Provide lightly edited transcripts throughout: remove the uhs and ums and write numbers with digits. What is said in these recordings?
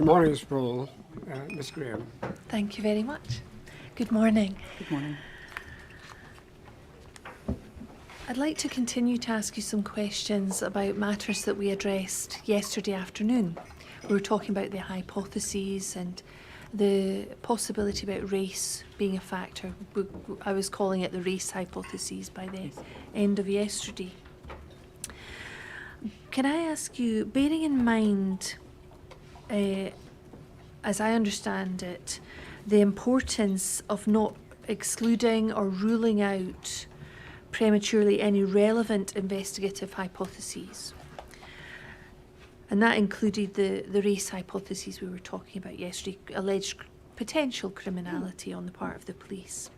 Good morning, Ms. Boal. Ms. Graham. Thank you very much. Good morning. Good morning. I'd like to continue to ask you some questions about matters that we addressed yesterday afternoon. We were talking about the hypotheses and the possibility about race being a factor. I was calling it the race hypotheses by the end of yesterday. Can I ask you, bearing in mind, as I understand it, the importance of not excluding or ruling out prematurely any relevant investigative hypotheses, and that included the race hypotheses we were talking about yesterday, alleged potential criminality on the part of the police.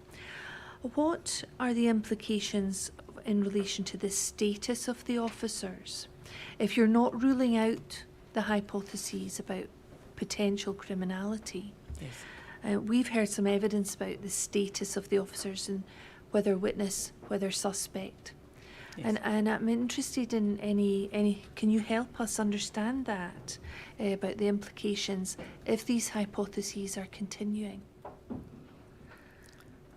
What are the implications in relation to the status of the officers if you're not ruling out the hypotheses about potential criminality? Yes. We've heard some evidence about the status of the officers and whether witness, whether suspect. Yes. And I'm interested in any, can you help us understand that, about the implications if these hypotheses are continuing?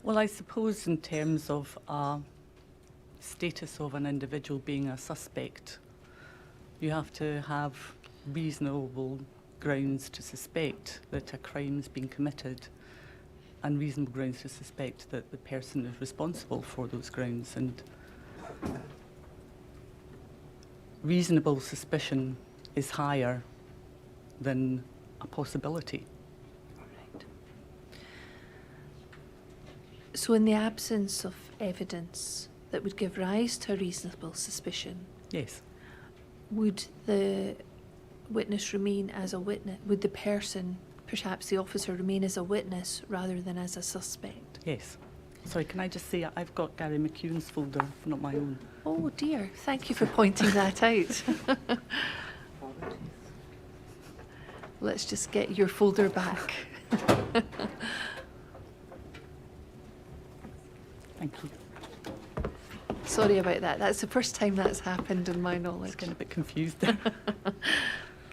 Well, I suppose in terms of status of an individual being a suspect, you have to have reasonable grounds to suspect that a crime's been committed and reasonable grounds to suspect that the person is responsible for those grounds. And reasonable suspicion is higher than a possibility. Right. So in the absence of evidence that would give rise to a reasonable suspicion, Yes. would the witness remain as a witness? Would the person, perhaps the officer, remain as a witness rather than as a suspect? Yes. Sorry, can I just say I've got Gary McEwen's folder, not my own. Oh dear, thank you for pointing that out. Let's just get your folder back. Thank you. Sorry about that. That's the first time that's happened in my I was knowledge. getting a bit confused.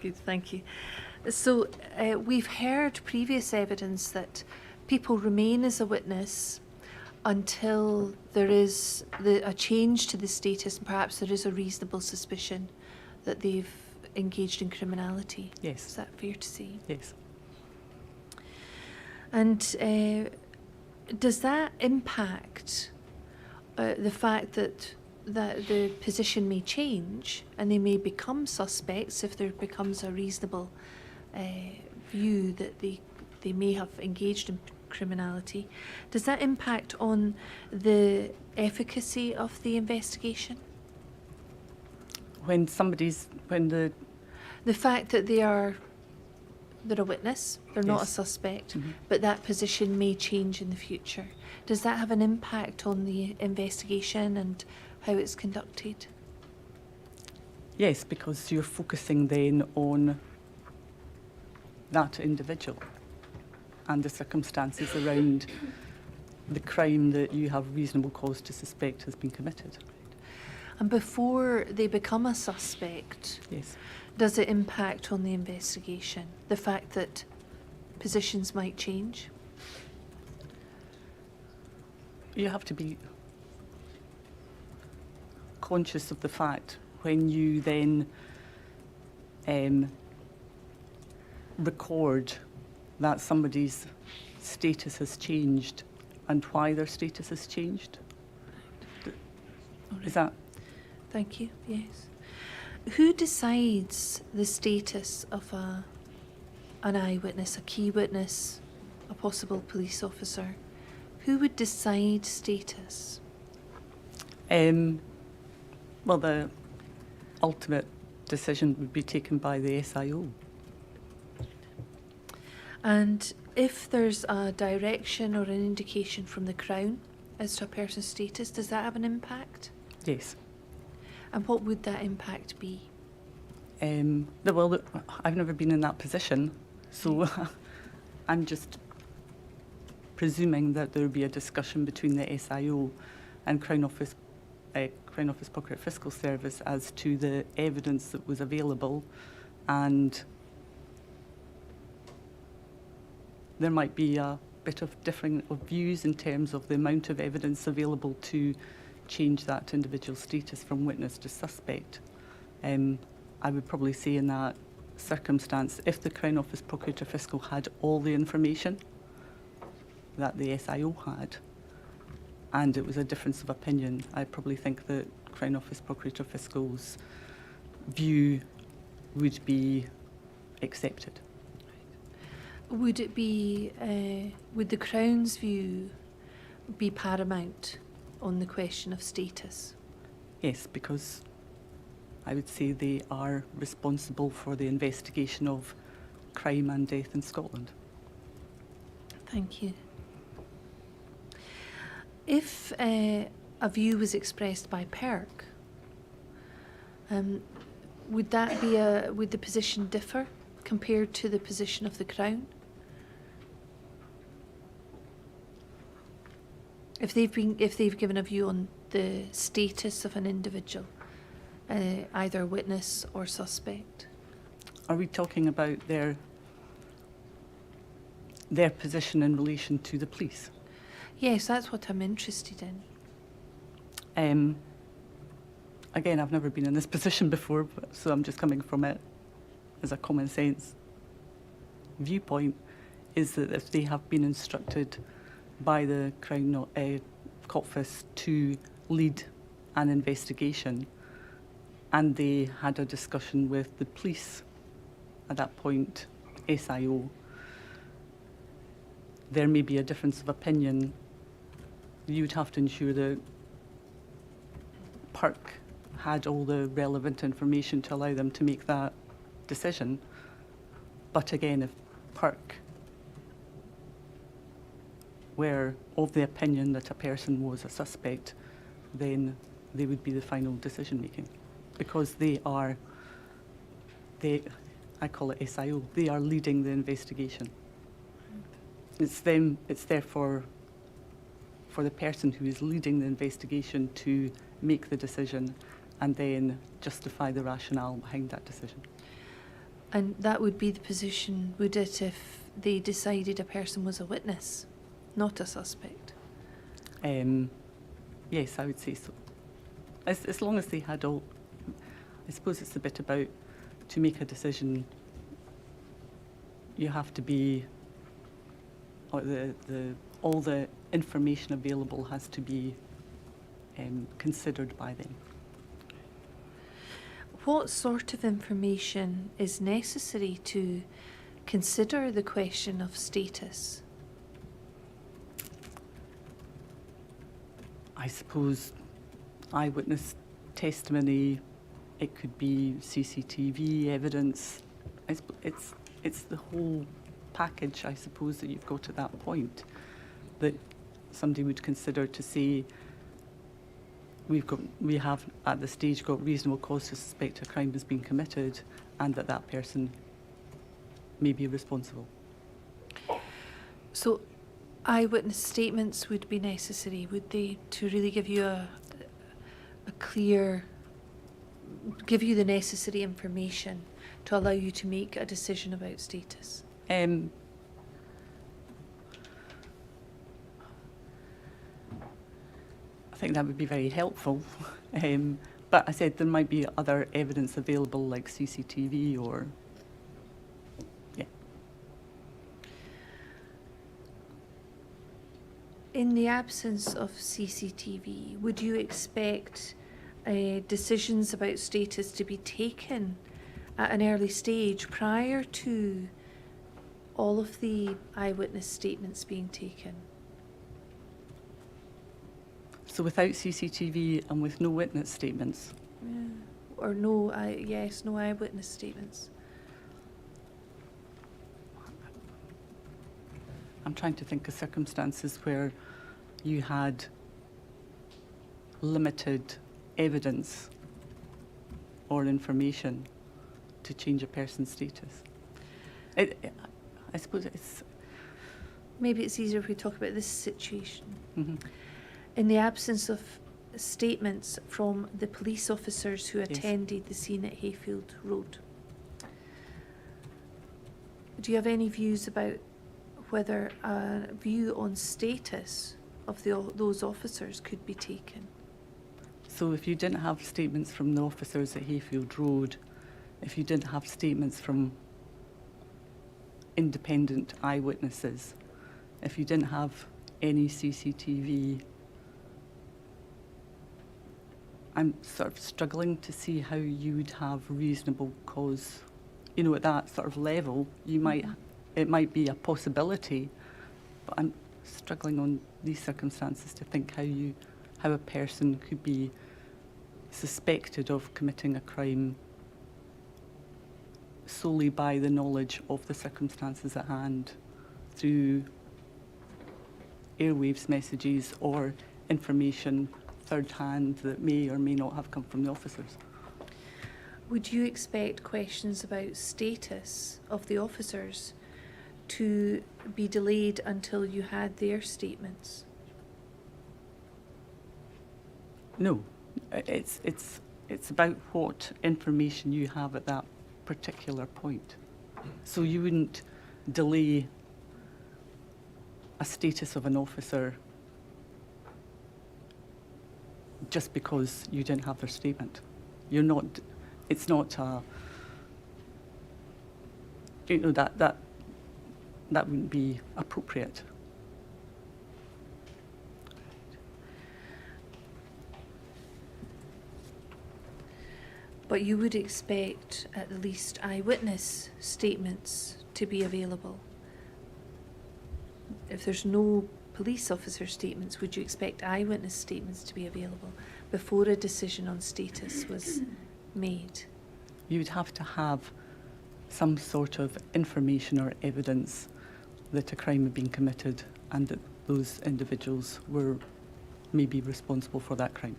Good, thank you. So we've heard previous evidence that people remain as a witness until there is a change to the status and perhaps there is a reasonable suspicion that they've engaged in criminality. Yes. Is that fair to say? Yes. And does that impact the fact that the position may change and they may become suspects if there becomes a reasonable view that they may have engaged in criminality? Does that impact on the efficacy of the investigation? When the fact that they're a witness, they're not a Yes. suspect, Mhm. but that position may change in the future. Does that have an impact on the investigation and how it's conducted? Yes, because you're focusing then on that individual and the circumstances around the crime that you have reasonable cause to suspect has been committed. And before they become a suspect, Yes. does it impact on the investigation? The fact that positions might change? You have to be conscious of the fact when you then record that somebody's status has changed and why their status has changed. Is that? Thank you, yes. Who decides the status of an eyewitness, a key witness, a possible police officer? Who would decide status? Well, the ultimate decision would be taken by the SIO. And if there's a direction or an indication from the Crown as to a person's status, does that have an impact? Yes. And what would that impact be? Well, I've never been in that position, so I'm just presuming that there would be a discussion between the SIO and Crown Office Procurate Fiscal Service as to the evidence that was available and there might be a bit of differing of views in terms of the amount of evidence available to change that individual status from witness to suspect. I would probably say in that circumstance, if the Crown Office Procurator Fiscal had all the information that the SIO had, and it was a difference of opinion, I probably think that Crown Office Procurator Fiscal's view would be accepted. Would it be, would the Crown's view be paramount on the question of status? Yes, because I would say they are responsible for the investigation of crime and death in Scotland. Thank you. If a view was expressed by PERC, would that be would the position differ compared to the position of the Crown? If they've given a view on the status of an individual, either witness or suspect. Are we talking about their position in relation to the police? Yes, that's what I'm interested in. Again, I've never been in this position before, so I'm just coming from it as a common sense viewpoint, is that if they have been instructed by the Crown Office to lead an investigation, and they had a discussion with the police at that point, SIO, there may be a difference of opinion. You would have to ensure that PERC had all the relevant information to allow them to make that decision. But again, if PERC were of the opinion that a person was a suspect, then they would be the final decision making, because I call it SIO, they are leading the investigation. It's therefore for the person who is leading the investigation to make the decision and then justify the rationale behind that decision. And that would be the position, would it, if they decided a person was a witness, not a suspect? Yes, I would say so. As long as they had all, I suppose it's a bit about, to make a decision, you have to be, or all the information available has to be considered by them. What sort of information is necessary to consider the question of status? I suppose eyewitness testimony, it could be CCTV evidence. It's the whole package, I suppose, that you've got at that point that somebody would consider to say, we have at this stage got reasonable cause to suspect a crime has been committed, and that person may be responsible. So eyewitness statements would be necessary, would they, to really give you a clear, give you the necessary information to allow you to make a decision about status? I think that would be very helpful. But I said there might be other evidence available, like CCTV or, yeah. In the absence of CCTV, would you expect decisions about status to be taken at an early stage prior to all of the eyewitness statements being taken? So without CCTV and with no witness statements? Yeah. Or no, no eyewitness statements. I'm trying to think of circumstances where you had limited evidence or information to change a person's status. I suppose it's... Maybe it's easier if we talk about this situation. Mm-hmm. In the absence of statements from the police officers who Yes. attended the scene at Hayfield Road, do you have any views about whether a view on status of those officers could be taken. So if you didn't have statements from the officers at Hayfield Road, if you didn't have statements from independent eyewitnesses, if you didn't have any CCTV, I'm sort of struggling to see how you would have reasonable cause. You know, at that sort of level, you might, it might be a possibility, but I'm struggling on these circumstances to think how a person could be suspected of committing a crime solely by the knowledge of the circumstances at hand through airwaves messages or information third hand that may or may not have come from the officers. Would you expect questions about status of the officers to be delayed until you had their statements? No, it's about what information you have at that particular point. So you wouldn't delay a status of an officer just because you didn't have their statement. You're not. It's not a. You know, that wouldn't be appropriate. But you would expect at least eyewitness statements to be available. If there's no police officer statements, would you expect eyewitness statements to be available before a decision on status was made? You would have to have some sort of information or evidence that a crime had been committed and that those individuals were maybe responsible for that crime.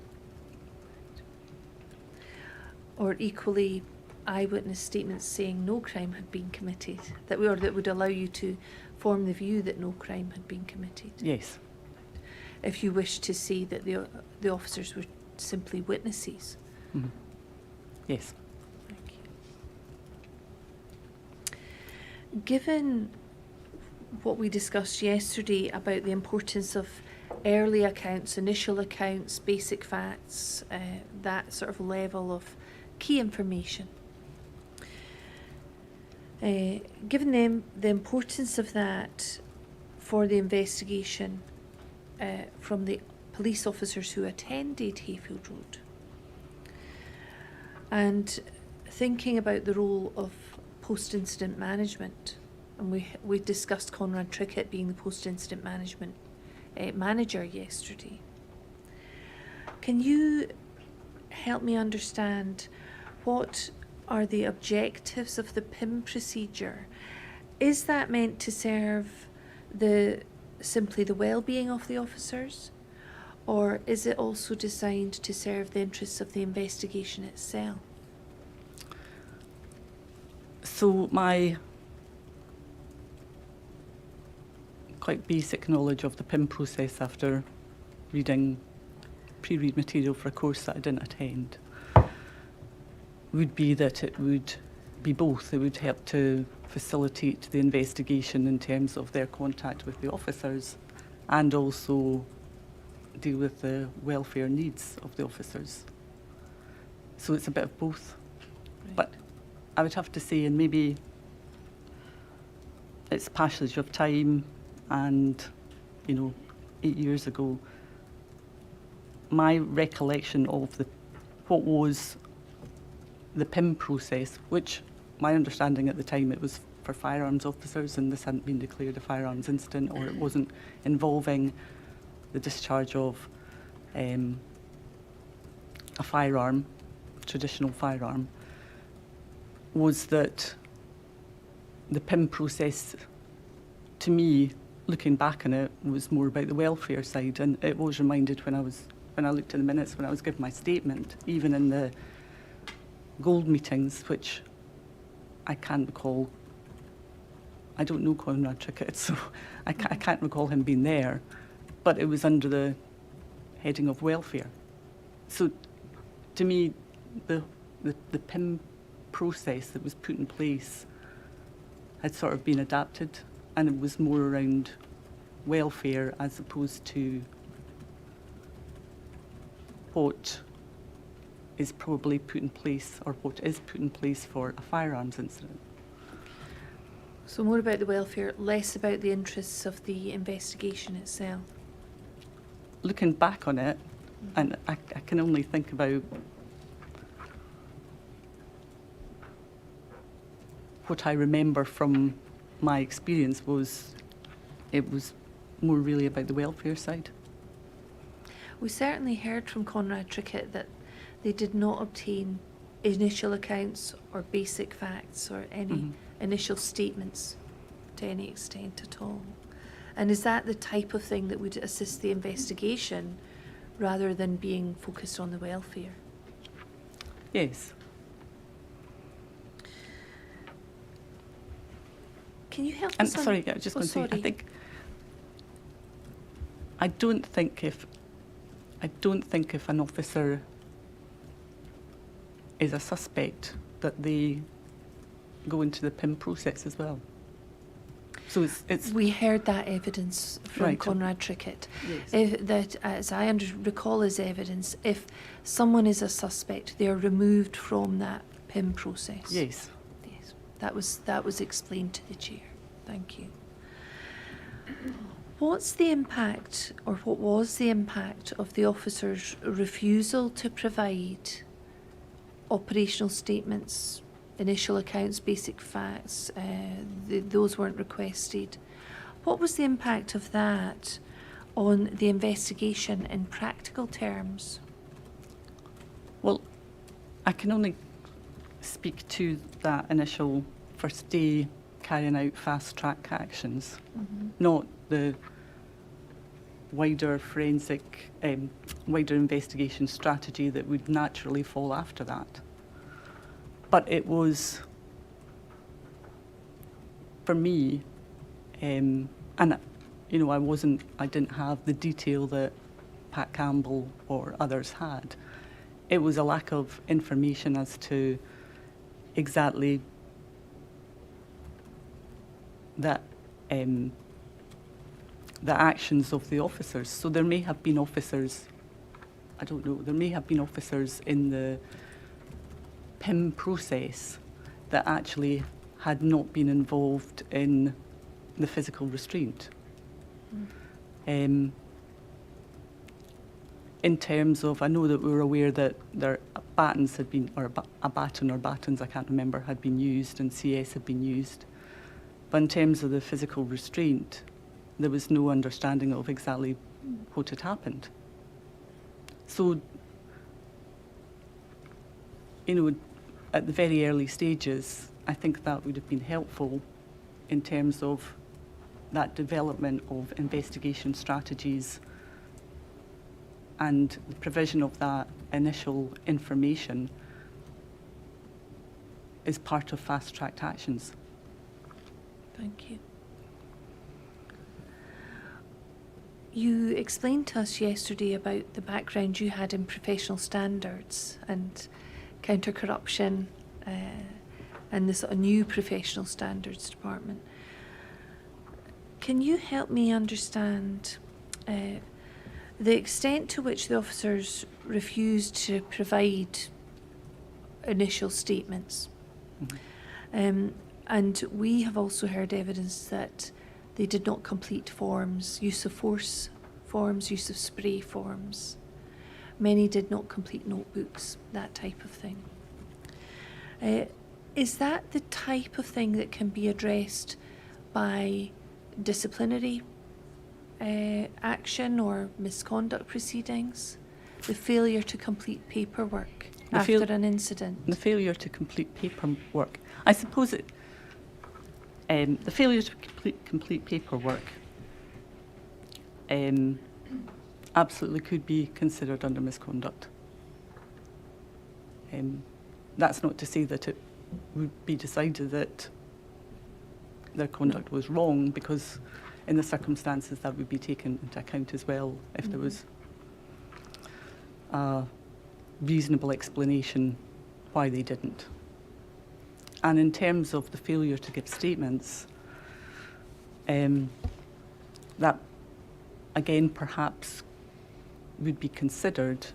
Or equally, eyewitness statements saying no crime had been committed, that would allow you to form the view that no crime had been committed. Yes. If you wish to say that the officers were simply witnesses. Mm-hmm. Yes. Thank you. Given what we discussed yesterday about the importance of early accounts, initial accounts, basic facts, that sort of level of key information. Given them the importance of that for the investigation from the police officers who attended Hayfield Road, and thinking about the role of post-incident management, and we discussed Conrad Trickett being the post-incident management manager yesterday. Can you help me understand what are the objectives of the PIM procedure? Is that meant to serve simply the well-being of the officers, or is it also designed to serve the interests of the investigation itself? So my quite basic knowledge of the PIM process after reading pre-read material for a course that I didn't attend would be that it would be both. It would help to facilitate the investigation in terms of their contact with the officers and also deal with the welfare needs of the officers. So it's a bit of both. Right. But I would have to say, and maybe it's passage of time and, 8 years ago, my recollection of what was the PIM process, which my understanding at the time it was for firearms officers and this hadn't been declared a firearms incident, or it wasn't involving the discharge of a firearm, traditional firearm, was that the PIM process, to me, looking back on it, was more about the welfare side. And it was reminded when I looked at the minutes, when I was giving my statement, even in the Gold meetings, which I can't recall. I don't know Conrad Trickett, so I can't recall him being there, but it was under the heading of welfare. So to me, the PIM process that was put in place had sort of been adapted, and it was more around welfare as opposed to what is probably put in place or what is put in place for a firearms incident. So more about the welfare, less about the interests of the investigation itself. Looking back on it, and I can only think about what I remember from my experience was it was more really about the welfare side. We certainly heard from Conrad Trickett that they did not obtain initial accounts or basic facts or any initial statements to any extent at all. And is that the type of thing that would assist the investigation rather than being focused on the welfare? Yes. Can you help And us? sorry, I was just going to say, I don't think if an officer is a suspect that they go into the PIM process as well. So it's We heard that evidence from Right. Conrad Trickett. Yes. That, as I recall his evidence, if someone is a suspect, they are removed from that PIM process. Yes. Yes, that was explained to the chair. Thank you. What's the impact, or what was the impact of the officer's refusal to provide operational statements, initial accounts, basic facts? Those weren't requested. What was the impact of that on the investigation in practical terms? Well, I can only speak to that initial first day carrying out fast-track actions, not the wider forensic, wider investigation strategy that would naturally fall after that. But it was, for me, and you know, I didn't have the detail that Pat Campbell or others had. It was a lack of information as to exactly that the actions of the officers. So there may have been officers, I don't know, there may have been officers in the PIM process that actually had not been involved in the physical restraint. In terms of, I know that we were aware that their batons had been, or a baton or batons, I can't remember, had been used and CS had been used. But in terms of the physical restraint, there was no understanding of exactly what had happened. So, you know, at the very early stages, I think that would have been helpful in terms of that development of investigation strategies and the provision of that initial information is part of fast-tracked actions. Thank you. You explained to us yesterday about the background you had in professional standards and counter-corruption and the sort of new professional standards department. Can you help me understand the extent to which the officers refused to provide initial statements? And we have also heard evidence that they did not complete forms, use of force forms, use of spray forms. Many did not complete notebooks, that type of thing. Is that the type of thing that can be addressed by disciplinary action or misconduct proceedings? The failure to complete paperwork after an incident? The failure to complete paperwork. I suppose the failure to complete paperwork absolutely could be considered under misconduct. That's not to say that it would be decided that their conduct was wrong, because in the circumstances that would be taken into account as well if there was a reasonable explanation why they didn't. And in terms of the failure to give statements, that, again, perhaps would be considered,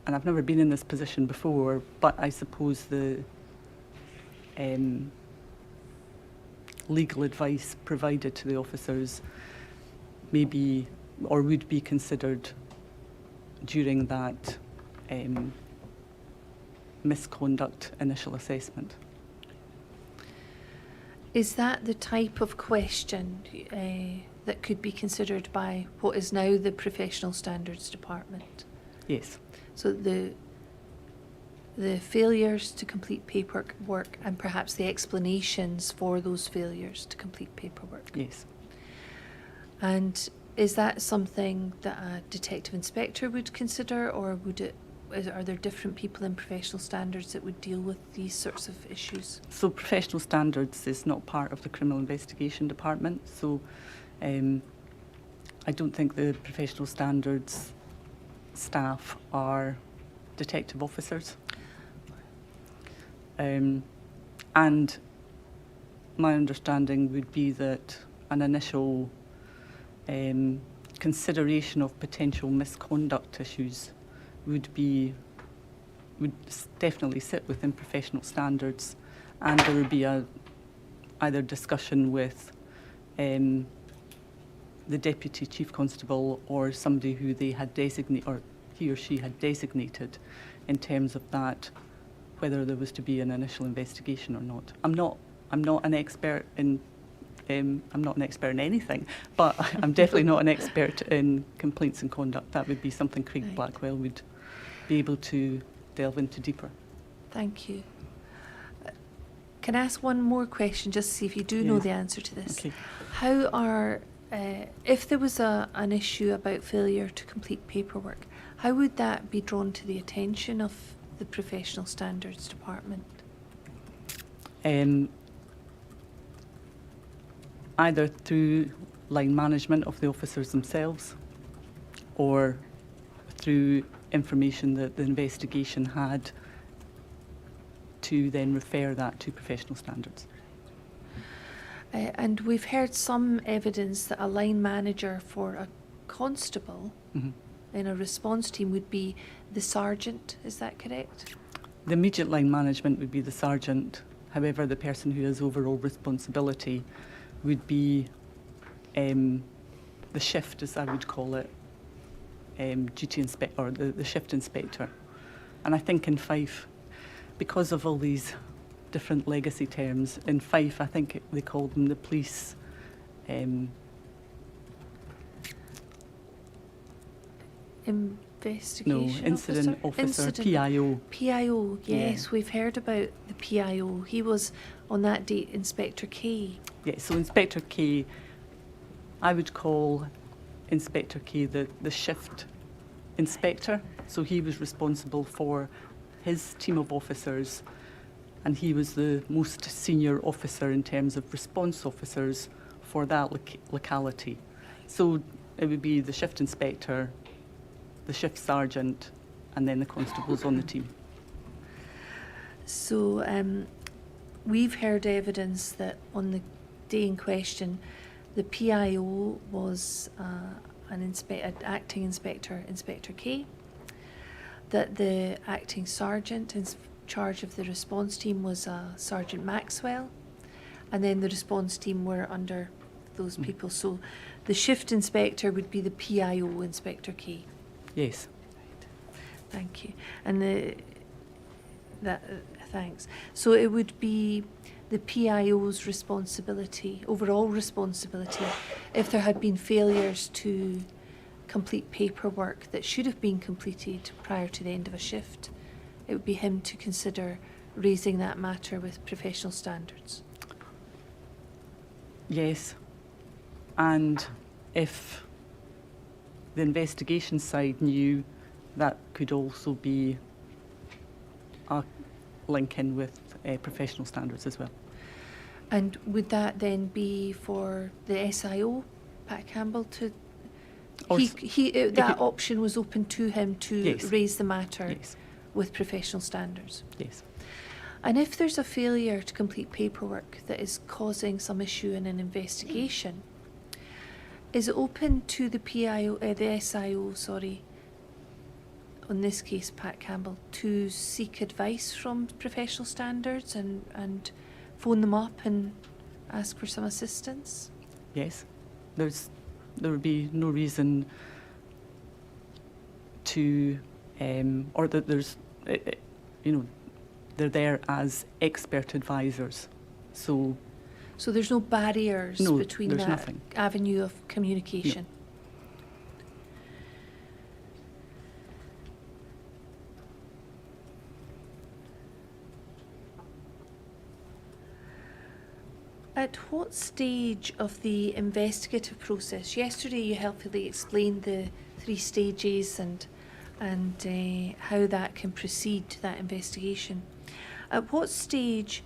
and I've never been in this position before, but I suppose the legal advice provided to the officers may be or would be considered during that misconduct initial assessment. Is that the type of question that could be considered by what is now the Professional Standards Department? Yes. So the failures to complete paperwork and perhaps the explanations for those failures to complete paperwork. Yes. And is that something that a detective inspector would consider, or are there different people in professional standards that would deal with these sorts of issues? So professional standards is not part of the criminal investigation department, so I don't think the professional standards staff are detective officers. And my understanding would be that an initial consideration of potential misconduct issues would definitely sit within professional standards, and there would be either discussion with the Deputy Chief Constable or somebody who they had designated, or he or she had designated, in terms of that, whether there was to be an initial investigation or not. I'm not an expert in anything, but I'm definitely not an expert in complaints and conduct. That would be something Craig Right. Blackwell would be able to delve into deeper. Thank you. Can I ask one more question, just to see if you do know Yes. the answer to this? Okay. How are, if there was an issue about failure to complete paperwork, how would that be drawn to the attention of the Professional Standards Department? Either through line management of the officers themselves, or through information that the investigation had, to then refer that to professional standards. And we've heard some evidence that a line manager for a constable Mm-hmm. in a response team would be the sergeant. Is that correct? The immediate line management would be the sergeant. However, the person who has overall responsibility would be the shift, as I would call it, duty inspector, or the shift inspector. And I think in Fife, because of all these different legacy terms, in Fife I think they called them the police Investigation incident officer, PIO. PIO, yes, Yeah. we've heard about the PIO. He was on that date Inspector K. Yeah, so Inspector K, I would call Inspector K the shift inspector. So he was responsible for his team of officers, and he was the most senior officer in terms of response officers for that locality. So it would be the shift inspector, the shift sergeant, and then the constables on the team. So we've heard evidence that on the day in question, the PIO was an acting inspector, Inspector K, that the acting sergeant in charge of the response team was Sergeant Maxwell, and then the response team were under those people. So the shift inspector would be the PIO, Inspector K. Yes. Thank you. And thanks. So it would be the PIO's responsibility, overall responsibility, if there had been failures to complete paperwork that should have been completed prior to the end of a shift. It would be him to consider raising that matter with professional standards. Yes. And if the investigation side knew, that could also be a link in with professional standards as well. And would that then be for the SIO, Pat Campbell, to... that option was open to him to Yes. raise the matter Yes. with professional standards? Yes. And if there's a failure to complete paperwork that is causing some issue in an investigation, is it open to the the SIO, sorry, in this case Pat Campbell, to seek advice from professional standards and phone them up and ask for some assistance? Yes, there would be no reason to, or that there's, they're there as expert advisors. So there's no barriers No, between there's that nothing. avenue of communication? At what stage of the investigative process? Yesterday you helpfully explained the 3 stages and how that can proceed, that investigation. At what stage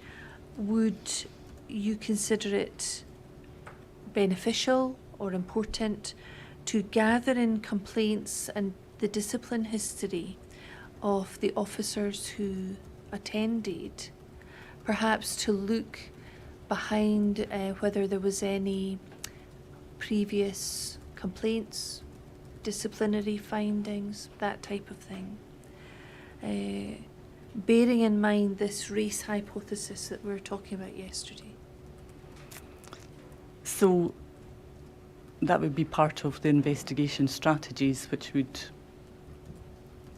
would you consider it beneficial or important to gather in complaints and the discipline history of the officers who attended, perhaps to look behind whether there was any previous complaints, disciplinary findings, that type of thing? Bearing in mind this race hypothesis that we were talking about yesterday. So that would be part of the investigation strategies, which would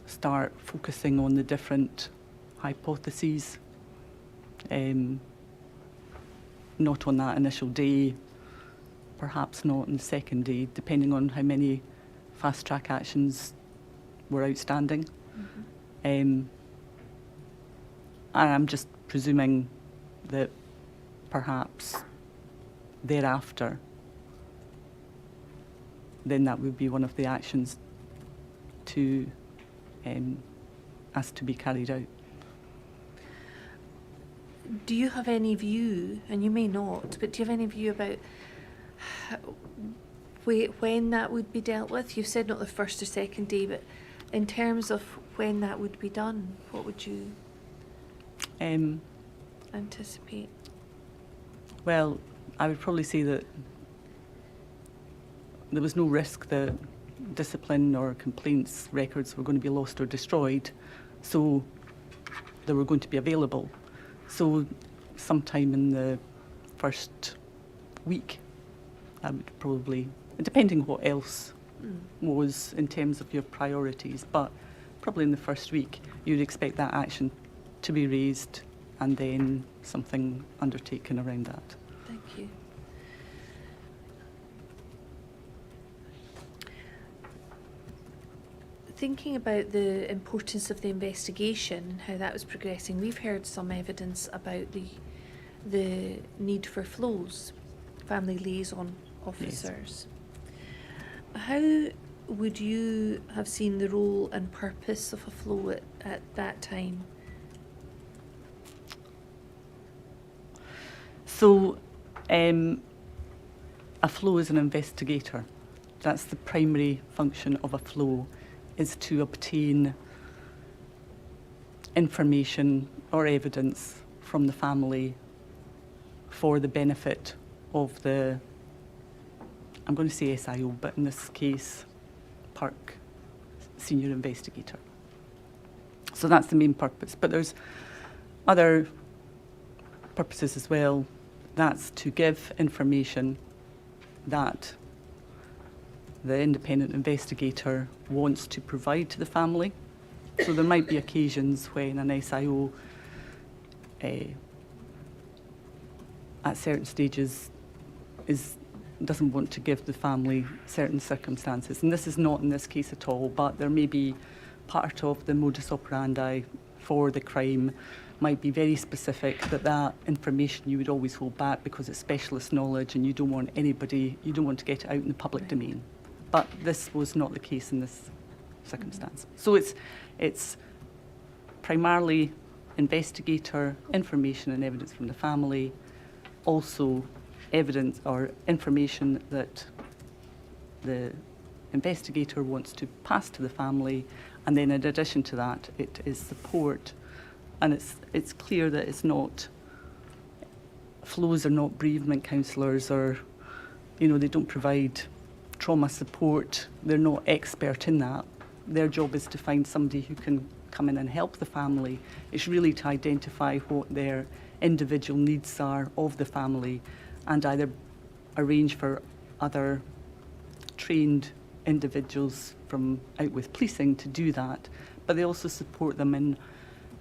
start focusing on the different hypotheses, not on that initial day, perhaps not on the second day, depending on how many fast-track actions were outstanding. Mm-hmm. And I'm just presuming that perhaps thereafter, then that would be one of the actions to ask to be carried out. Do you have any view, and you may not, but do you have any view about when that would be dealt with? You've said not the first or second day, but in terms of when that would be done, what would you anticipate? Well, I would probably say that there was no risk that discipline or complaints records were going to be lost or destroyed, so they were going to be available. So sometime in the first week, I would probably, depending what else was in terms of your priorities, but probably in the first week, you'd expect that action to be raised and then something undertaken around that. Thank you. Thinking about the importance of the investigation and how that was progressing, we've heard some evidence about the need for flows, family liaison officers. Yes. How would you have seen the role and purpose of a flow at that time? So, a flow is an investigator. That's the primary function of a flow, is to obtain information or evidence from the family for the benefit of the, I'm going to say SIO, but in this case, Park Senior Investigator. So that's the main purpose. But there's other purposes as well. That's to give information that the independent investigator wants to provide to the family. So there might be occasions when an SIO at certain stages doesn't want to give the family certain circumstances. And this is not in this case at all, but there may be part of the modus operandi for the crime might be very specific, that information you would always hold back because it's specialist knowledge and you don't want to get it out in the public domain. But this was not the case in this circumstance. So it's primarily investigator, information and evidence from the family, also evidence or information that the investigator wants to pass to the family, and then in addition to that, it is support and it's clear that it's not, flows are not bereavement counsellors, or, you know, they don't provide trauma support. They're not expert in that. Their job is to find somebody who can come in and help the family. It's really to identify what their individual needs are of the family, and either arrange for other trained individuals from out with policing to do that, but they also support them in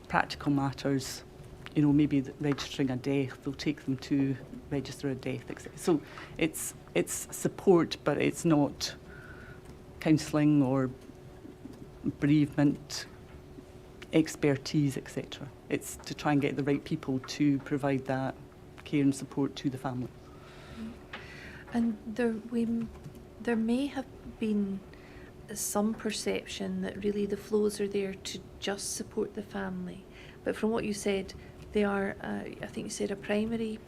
practical matters. You know, maybe registering a death, they'll take them to register a death, etc. So it's support, but it's not counselling or bereavement expertise, etc. It's to try and get the right people to provide that care and support to the family. And there may have been some perception that really the flows are there to just support the family, but from what you said, they are, I think you said, a primary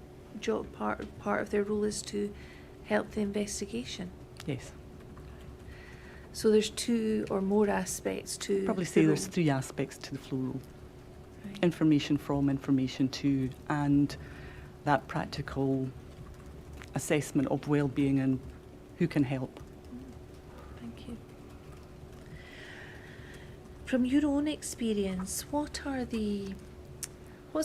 job, part of their role is to help the investigation. Yes. So there's two or more aspects to Probably the say role. there's 3 aspects to the flow role. Right. Information from, information to, and that practical assessment of well-being and who can help. Thank you. From your own experience, what's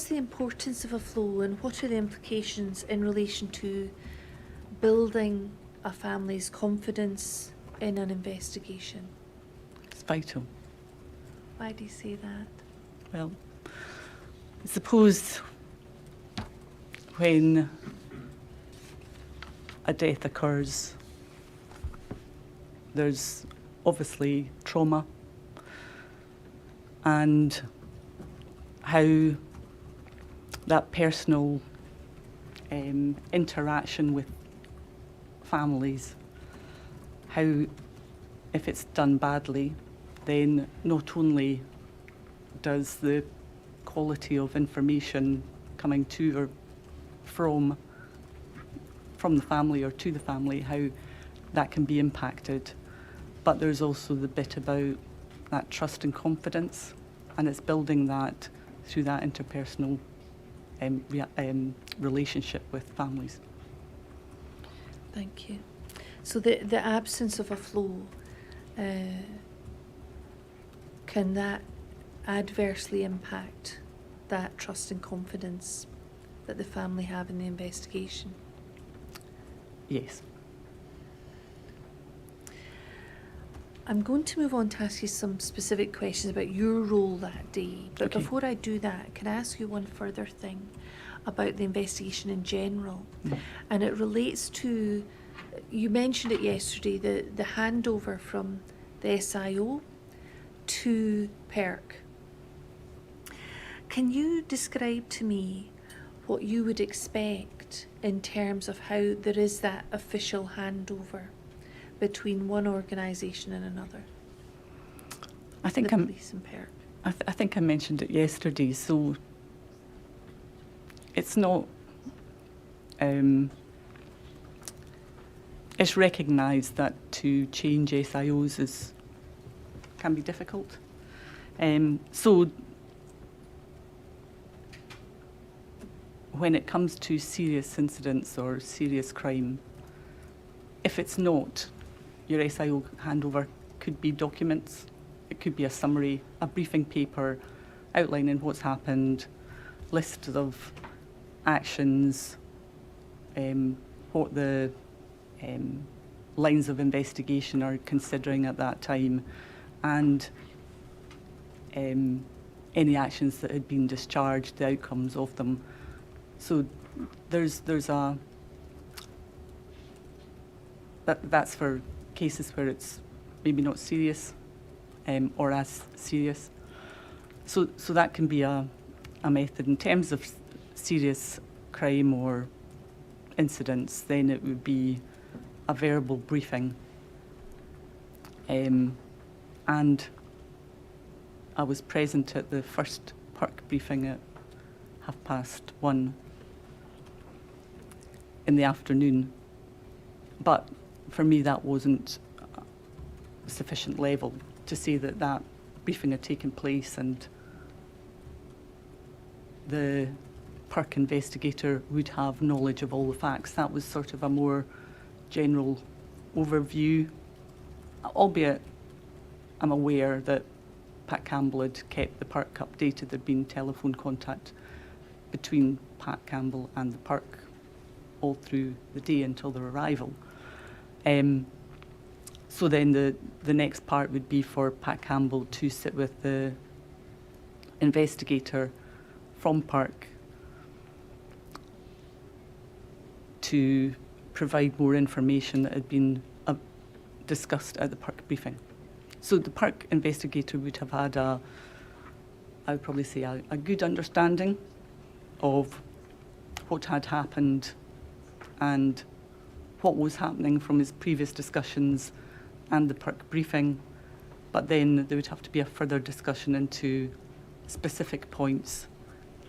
the importance of a flow, and what are the implications in relation to building a family's confidence in an investigation? It's vital. Why do you say that? Well, I suppose when a death occurs, there's obviously trauma, and how that personal interaction with families, how if it's done badly, then not only does the quality of information coming to or from the family or to the family, how that can be impacted, but there's also the bit about that trust and confidence, and it's building that through that interpersonal relationship with families. Thank you. So the absence of a flow, can that adversely impact that trust and confidence that the family have in the investigation? Yes. I'm going to move on to ask you some specific questions about your role that day. But Okay. before I do that, can I ask you one further thing about the investigation in general? Mm. And it relates to, you mentioned it yesterday, the handover from the SIO to PERC. Can you describe to me what you would expect in terms of how there is that official handover between one organisation and another? I think the police and PERC. I think I mentioned it yesterday. So it's not. It's recognised that to change SIOs can be difficult. So when it comes to serious incidents or serious crime, if it's not, your SIO handover could be documents, it could be a summary, a briefing paper outlining what's happened, lists of actions, what the lines of investigation are considering at that time, and any actions that had been discharged, the outcomes of them. So there's a that's for cases where it's maybe not serious or as serious. So that can be a method. In terms of serious crime or incidents, then it would be a verbal briefing. And I was present at the first PERC briefing at 1:30 in the afternoon. But for me, that wasn't sufficient level to say that that briefing had taken place and the park investigator would have knowledge of all the facts. That was sort of a more general overview, albeit I'm aware that Pat Campbell had kept the park updated. There'd been telephone contact between Pat Campbell and the park all through the day until their arrival. So then the next part would be for Pat Campbell to sit with the investigator from park to provide more information that had been discussed at the park briefing. So the park investigator would have had I would probably say a good understanding of what had happened and what was happening from his previous discussions and the park briefing, but then there would have to be a further discussion into specific points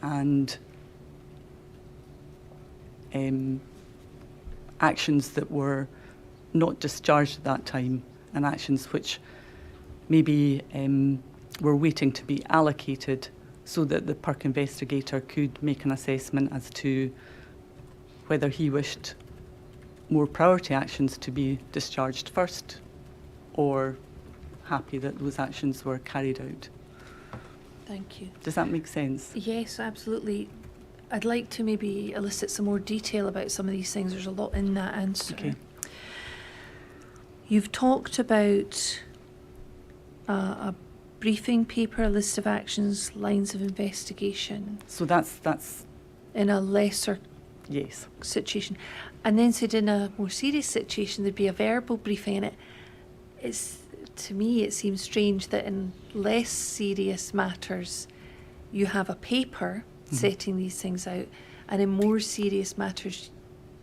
and actions that were not discharged at that time and actions which maybe were waiting to be allocated so that the park investigator could make an assessment as to whether he wished more priority actions to be discharged first or happy that those actions were carried out. Thank you. Does that make sense? Yes, absolutely. I'd like to maybe elicit some more detail about some of these things. There's a lot in that answer. Okay. You've talked about a briefing paper, a list of actions, lines of investigation So that's in a lesser yes. situation, and then said in a more serious situation there'd be a verbal briefing in it. To me, it seems strange that in less serious matters you have a paper setting these things out, and in more serious matters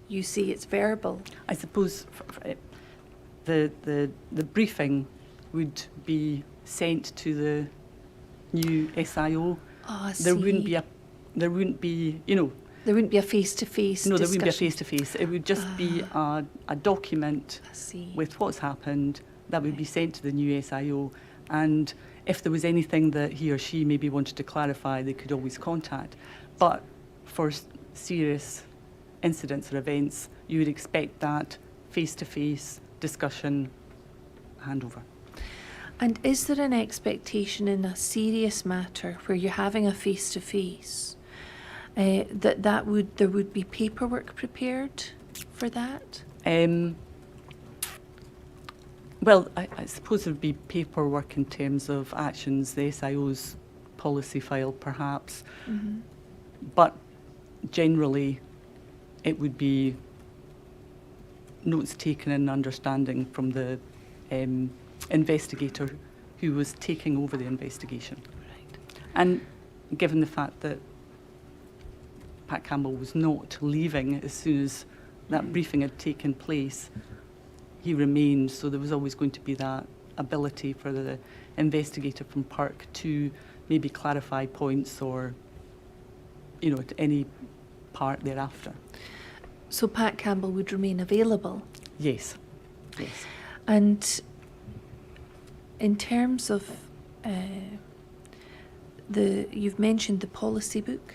you say it's verbal. I suppose the briefing would be sent to the new SIO. Oh, I see. There wouldn't be there wouldn't be a face-to-face No, there wouldn't be a discussion. face-to-face. It would just be a document I see. with what's happened that would be sent to the new SIO, and if there was anything that he or she maybe wanted to clarify, they could always contact. But for serious incidents or events, you would expect that face-to-face discussion handover. And is there an expectation in a serious matter where you're having a face-to-face there would be paperwork prepared for that? Well, I suppose there would be paperwork in terms of actions, the SIO's policy file perhaps, but generally it would be notes taken and understanding from the investigator who was taking over the investigation. Right. And given the fact that Pat Campbell was not leaving as soon as that briefing had taken place, he remained, so there was always going to be that ability for the investigator from Park to maybe clarify points or, at any part thereafter. So Pat Campbell would remain available? Yes. Yes. And in terms of you've mentioned the policy book.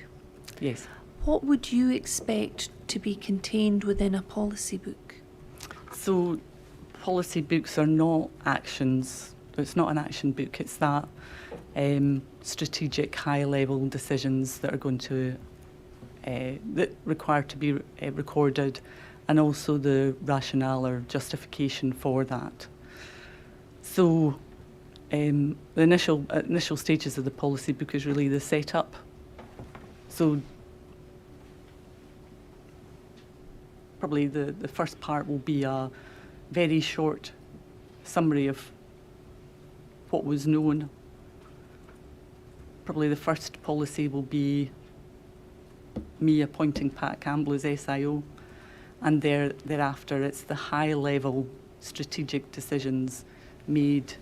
Yes. What would you expect to be contained within a policy book? So policy books are not actions. It's not an action book. It's that strategic high-level decisions that are going to that require to be recorded, and also the rationale or justification for that. So the initial stages of the policy book is really the setup. So probably the first part will be a very short summary of what was known. Probably the first policy will be me appointing Pat Campbell as SIO, and thereafter it's the high-level strategic decisions made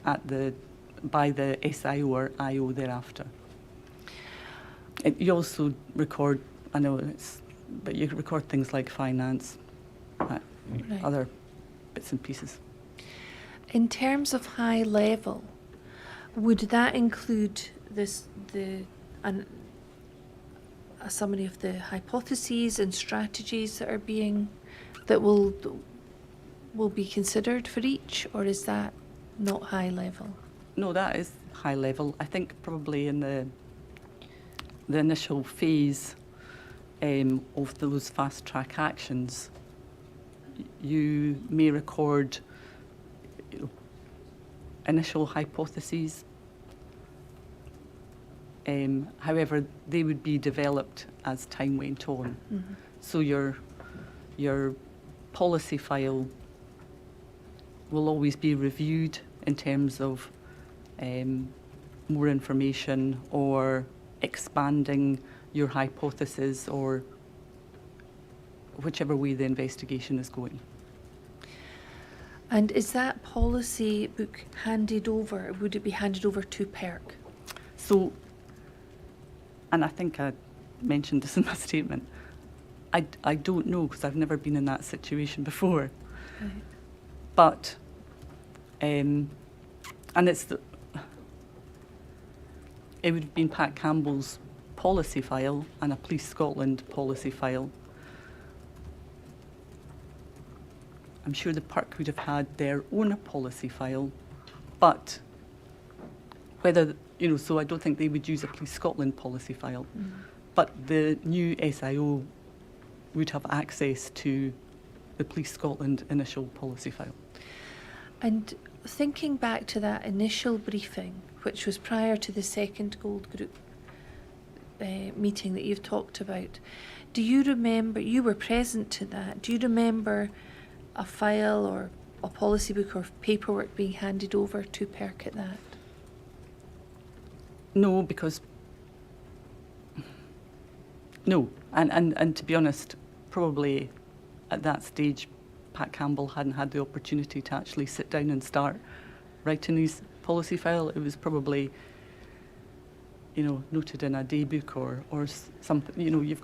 by the SIO or IO thereafter. You also record, I know but you record things like finance, Right. other bits and pieces. In terms of high level, would that include the a summary of the hypotheses and strategies that are being, that will be considered for each, or is that not high level? No, that is high level. I think probably in the initial phase of those fast track actions, you may record initial hypotheses. However, they would be developed as time went on. Mm-hmm. So your policy file will always be reviewed in terms of more information or expanding your hypothesis, or whichever way the investigation is going. And is that policy book handed over? Would it be handed over to PERC? So, and I think I mentioned this in my statement, I don't know, because I've never been in that situation before. Right. But, and it would have been Pat Campbell's policy file and a Police Scotland policy file. I'm sure the PERC would have had their own policy file, but whether, so I don't think they would use a Police Scotland policy file. Mm. But the new SIO would have access to the Police Scotland initial policy file. And thinking back to that initial briefing, which was prior to the second Gold Group meeting that you've talked about, do you remember, you were present to that, do you remember a file or a policy book or paperwork being handed over to PERC at that? No, because no, and to be honest, probably at that stage, Pat Campbell hadn't had the opportunity to actually sit down and start writing his policy file. It was probably, noted in a day book or something. You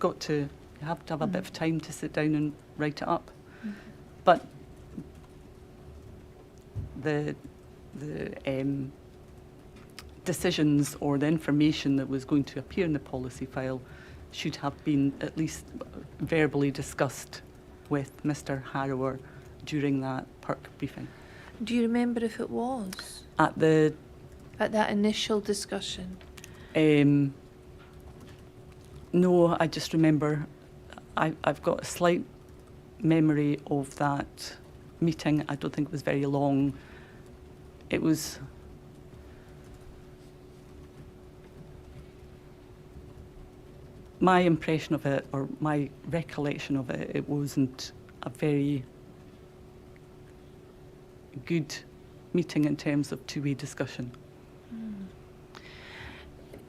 have to have a bit of time to sit down and write it up. Mm-hmm. But the decisions or the information that was going to appear in the policy file should have been at least verbally discussed with Mr. Harrower during that PERC briefing. Do you remember if it was? At that initial discussion? No, I just remember I've got a slight memory of that meeting. I don't think it was very long. It was my impression of it, or my recollection of it, it wasn't a very good meeting in terms of two-way discussion. Mm.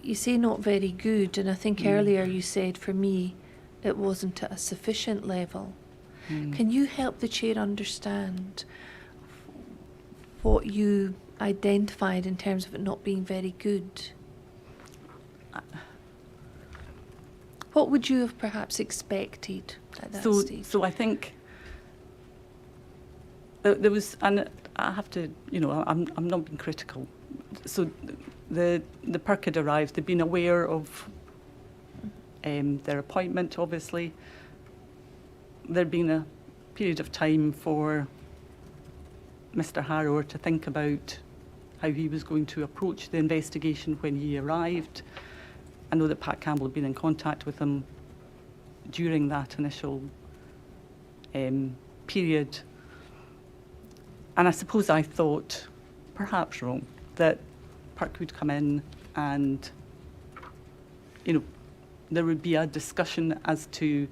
You say not very good, and I think earlier you said, for me, it wasn't at a sufficient level. Can you help the chair understand what you identified in terms of it not being very good? What would you have perhaps expected at that stage? So I think there was, and I have to, I'm not being critical. So the PERC had arrived. They'd been aware of their appointment, obviously. There'd been a period of time for Mr. Harrower to think about how he was going to approach the investigation when he arrived. I know that Pat Campbell had been in contact with him during that initial period. And I suppose I thought, perhaps wrong, that PERC would come in and, there would be a discussion as to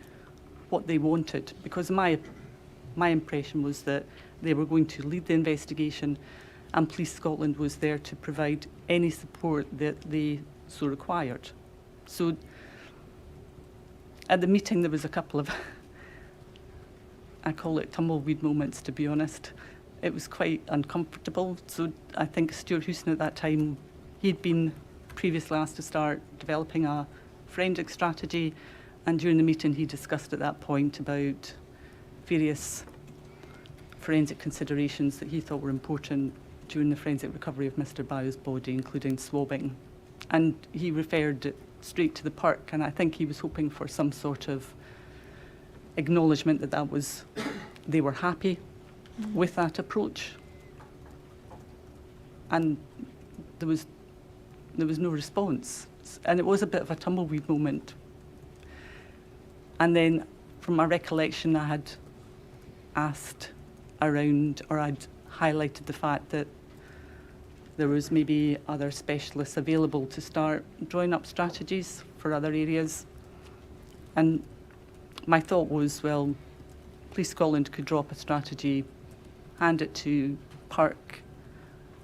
what they wanted, because my impression was that they were going to lead the investigation and Police Scotland was there to provide any support that they so required. So at the meeting there was a couple of, I call it tumbleweed moments, to be honest. It was quite uncomfortable. So I think Stuart Houston at that time, he'd been previously asked to start developing a forensic strategy, and during the meeting he discussed at that point about various forensic considerations that he thought were important during the forensic recovery of Mr. Boal's body, including swabbing. And he referred straight to the park, and I think he was hoping for some sort of acknowledgement that they were happy with that approach. And there was no response. And it was a bit of a tumbleweed moment. And then, from my recollection, I had asked around, or I'd highlighted the fact that there was maybe other specialists available to start drawing up strategies for other areas. And my thought was, well, Police Scotland could draw up a strategy, hand it to Park,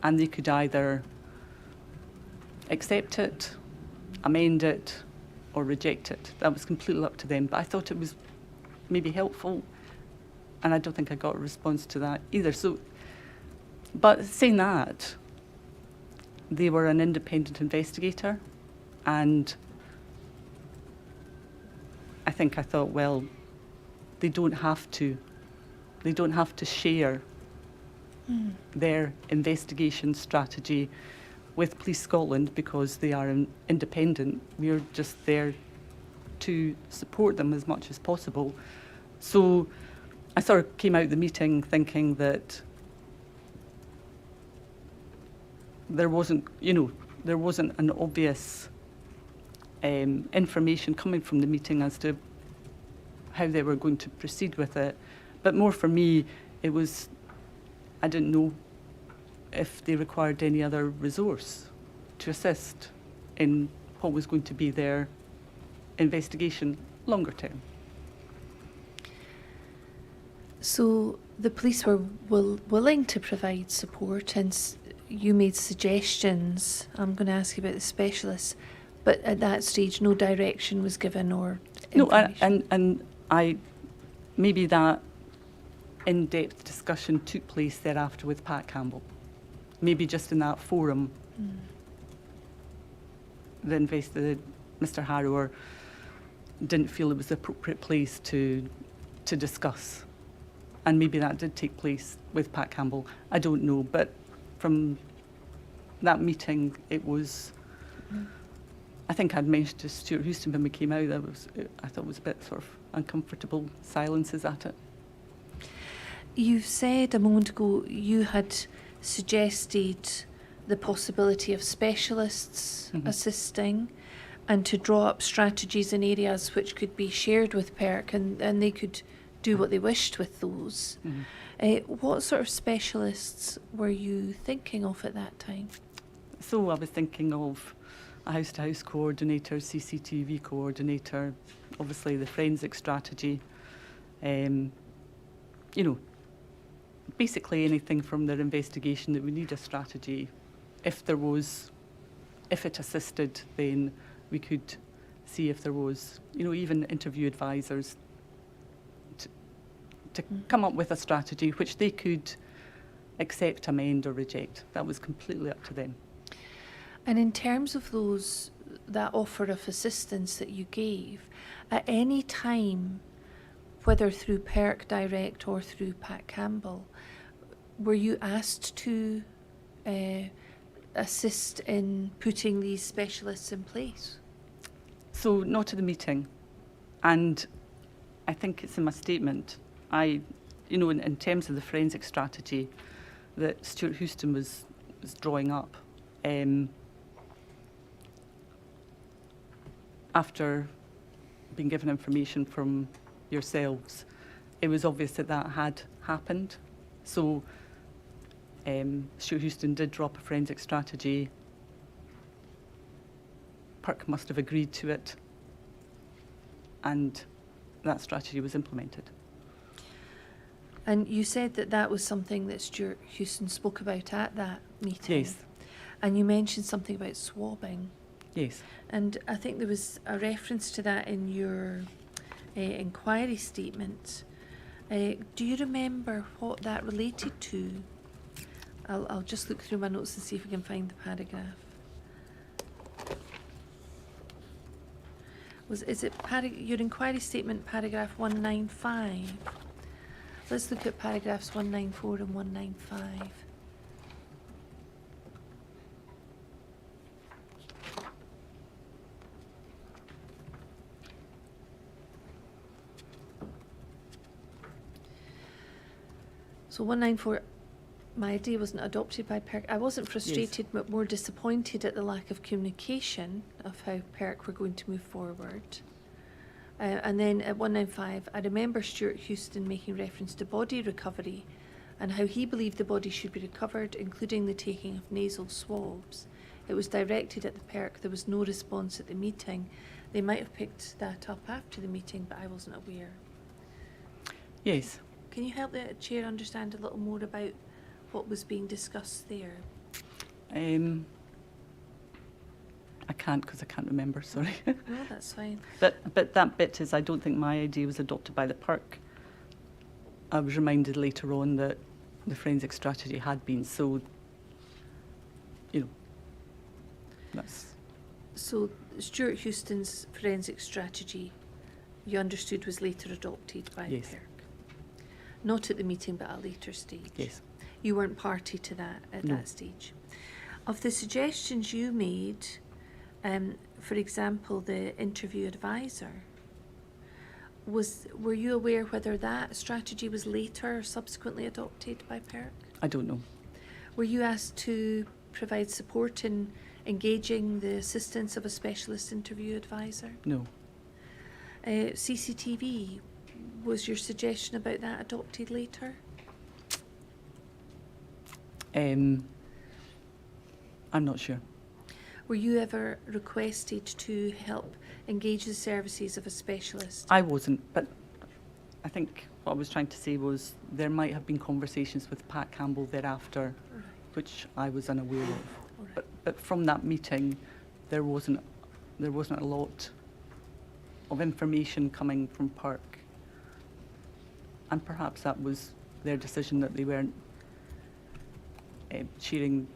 and they could either accept it, amend it, or reject it. That was completely up to them. But I thought it was maybe helpful, and I don't think I got a response to that either. So, but saying that, they were an independent investigator, and I thought, well, they don't have to share their investigation strategy with Police Scotland because they are independent. We're just there to support them as much as possible. So I sort of came out of the meeting thinking that there wasn't an obvious information coming from the meeting as to how they were going to proceed with it. But more for me, it was, I didn't know if they required any other resource to assist in what was going to be their investigation longer term. So the police were willing to provide support, and you made suggestions. I'm going to ask you about the specialists, but at that stage, no direction was given or information. No, and I maybe that in-depth discussion took place thereafter with Pat Campbell. Maybe just in that forum, Mr. Harrower didn't feel it was the appropriate place to discuss. And maybe that did take place with Pat Campbell. I don't know, but from that meeting, it was, I think I'd mentioned to Stuart Houston when we came out, I thought it was a bit sort of uncomfortable silences at it. You said a moment ago you had suggested the possibility of specialists assisting and to draw up strategies in areas which could be shared with PERC and they could do what they wished with those. What sort of specialists were you thinking of at that time? So I was thinking of a house-to-house coordinator, CCTV coordinator, obviously the forensic strategy, basically anything from their investigation that we need a strategy. If it assisted, then we could see if there was, even interview advisors to come up with a strategy which they could accept, amend or reject. That was completely up to them. And in terms of that offer of assistance that you gave, at any time, whether through PERC Direct or through Pat Campbell, were you asked to assist in putting these specialists in place? So not at the meeting, and I think it's in my statement. In terms of the forensic strategy that Stuart Houston was drawing up, after being given information from yourselves, it was obvious that had happened. So Stuart Houston did drop a forensic strategy. PERC must have agreed to it, and that strategy was implemented. And you said that was something that Stuart Houston spoke about at that meeting. Yes. And you mentioned something about swabbing. Yes. And I think there was a reference to that in your inquiry statement. Do you remember what that related to? I'll just look through my notes and see if we can find the paragraph. Is it your inquiry statement, paragraph 195? Let's look at paragraphs 194 and 195. So 194, my idea wasn't adopted by PERC. I wasn't frustrated, but more disappointed at the lack of communication of how PERC were going to move forward. And then at 195, I remember Stuart Houston making reference to body recovery and how he believed the body should be recovered, including the taking of nasal swabs. It was directed at the PERC. There was no response at the meeting. They might have picked that up after the meeting, but I wasn't aware. Yes. Can you help the Chair understand a little more about what was being discussed there? I can't because I can't remember, sorry. No, that's fine. But that bit is, I don't think my idea was adopted by the PERC. I was reminded later on that the forensic strategy had been, so, you know, that's... So Stuart Houston's forensic strategy, you understood, was later adopted by Yes. PERC? Not at the meeting, but at a later stage? Yes. You weren't party to that at No. that stage? Of the suggestions you made, for example, the interview advisor, were you aware whether that strategy was later or subsequently adopted by PERC? I don't know. Were you asked to provide support in engaging the assistance of a specialist interview advisor? No. CCTV, was your suggestion about that adopted later? I'm not sure. Were you ever requested to help engage the services of a specialist? I wasn't, but I think what I was trying to say was there might have been conversations with Pat Campbell thereafter, Right. which I was unaware of. All right. But from that meeting, there wasn't a lot of information coming from PERC, and perhaps that was their decision that they weren't sharing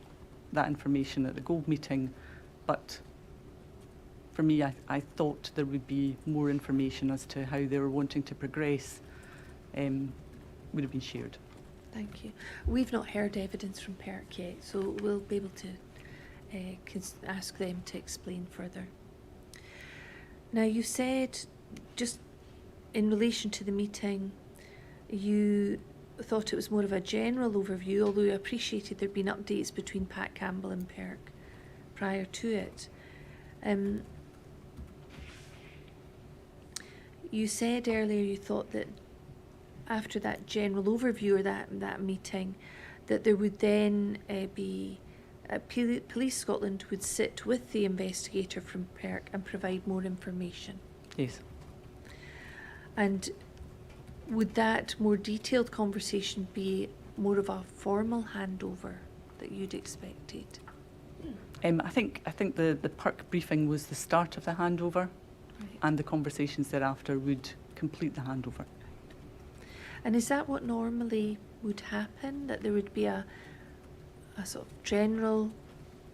that information at the Gold meeting. But for me, I thought there would be more information as to how they were wanting to progress, would have been shared. Thank you. We've not heard evidence from PERC yet, so we'll be able to ask them to explain further. Now, you said, just in relation to the meeting, you thought it was more of a general overview, although you appreciated there'd been updates between Pat Campbell and PERC prior to it. You said earlier you thought that after that general overview or that meeting, that there would then be Police Scotland would sit with the investigator from PERC and provide more information. Yes. And would that more detailed conversation be more of a formal handover that you'd expected? I think the PERC briefing was the start of the handover, Right. and the conversations thereafter would complete the handover. And is that what normally would happen, that there would be a sort of general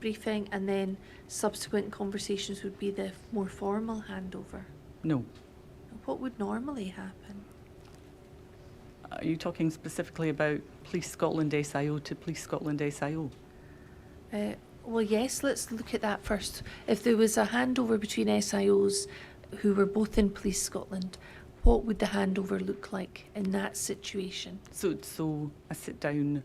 briefing and then subsequent conversations would be the more formal handover? No. What would normally happen? Are you talking specifically about Police Scotland SIO to Police Scotland SIO? Well, yes, let's look at that first. If there was a handover between SIOs who were both in Police Scotland, what would the handover look like in that situation? So a sit-down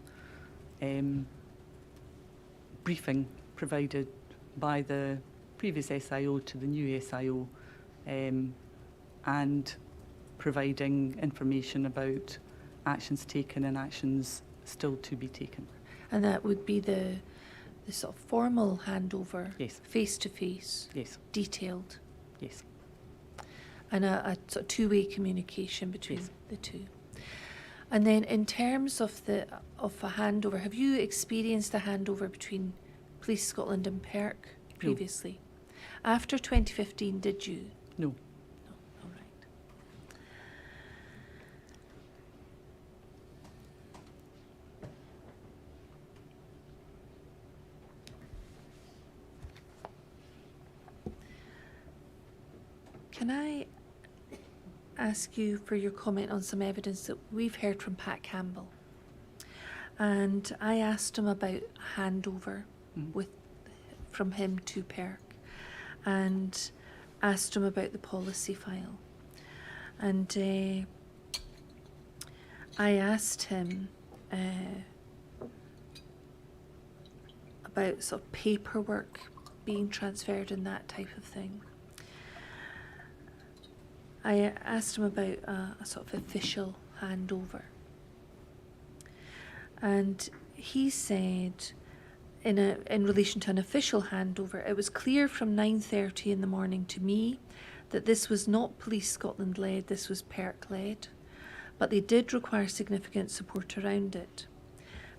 briefing provided by the previous SIO to the new SIO, and providing information about actions taken and actions still to be taken. And that would be the sort of formal handover, Yes. face-to-face, Yes. detailed, Yes. and a sort of two-way communication between Yes. the two. And then in terms of a handover, have you experienced a handover between Police Scotland and PERC previously? After 2015, did you? No. No, all right. Can I ask you for your comment on some evidence that we've heard from Pat Campbell? And I asked him about handover from him to PERC, and asked him about the policy file. And I asked him about sort of paperwork being transferred and that type of thing. I asked him about a sort of official handover. And he said, in relation to an official handover, it was clear from 9:30 in the morning to me that this was not Police Scotland led, this was PERC led, but they did require significant support around it.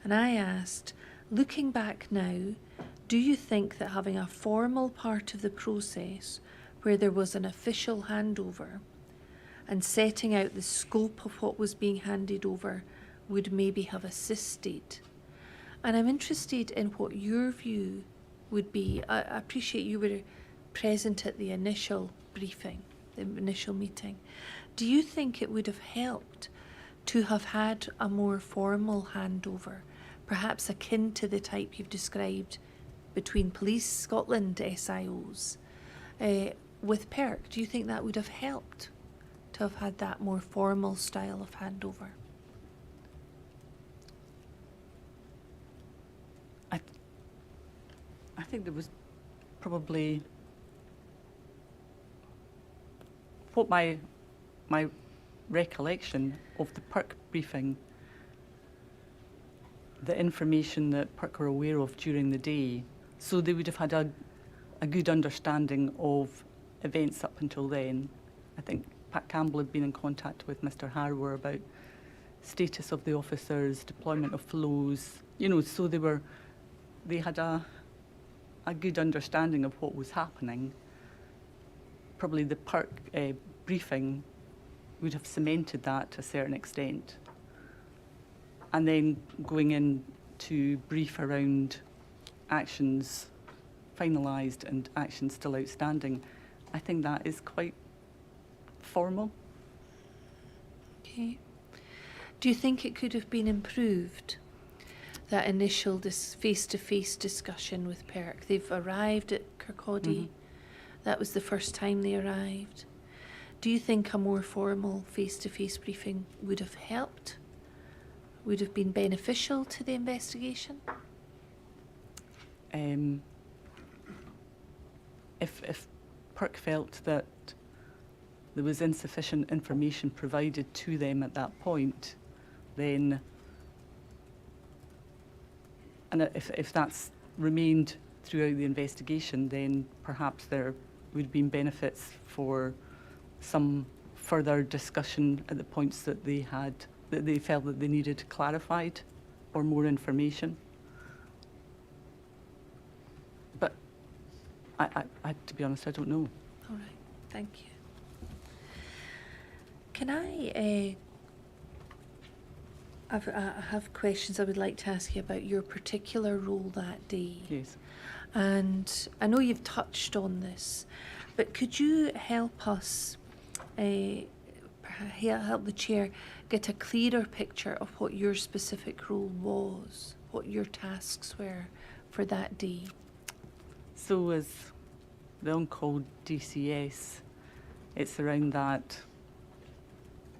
And I asked, looking back now, do you think that having a formal part of the process where there was an official handover and setting out the scope of what was being handed over would maybe have assisted? And I'm interested in what your view would be. I appreciate you were present at the initial briefing, the initial meeting. Do you think it would have helped to have had a more formal handover, perhaps akin to the type you've described between Police Scotland SIOs with PERC? Do you think that would have helped to have had that more formal style of handover? I think there was probably what my recollection of the PERC briefing, the information that PERC were aware of during the day, so they would have had a good understanding of events up until then. I think Pat Campbell had been in contact with Mr. Harwood about status of the officers, deployment of flows, so they had a good understanding of what was happening. Probably the PERC briefing would have cemented that to a certain extent. And then going in to brief around actions finalised and actions still outstanding, I think that is quite formal. Okay. Do you think it could have been improved? That initial face-to-face discussion with PERC. They've arrived at Kirkcaldy. That was the first time they arrived. Do you think a more formal face-to-face briefing would have helped? Would have been beneficial to the investigation? If PERC felt that there was insufficient information provided to them at that point, then, and if that's remained throughout the investigation, then perhaps there would have been benefits for some further discussion at the points that they felt that they needed clarified or more information. But I to be honest, I don't know. All right, thank you. Can I have questions I would like to ask you about your particular role that day. Yes. And I know you've touched on this, but could you help us, help the chair, get a clearer picture of what your specific role was, what your tasks were for that day? So as the on-call DCS, it's around that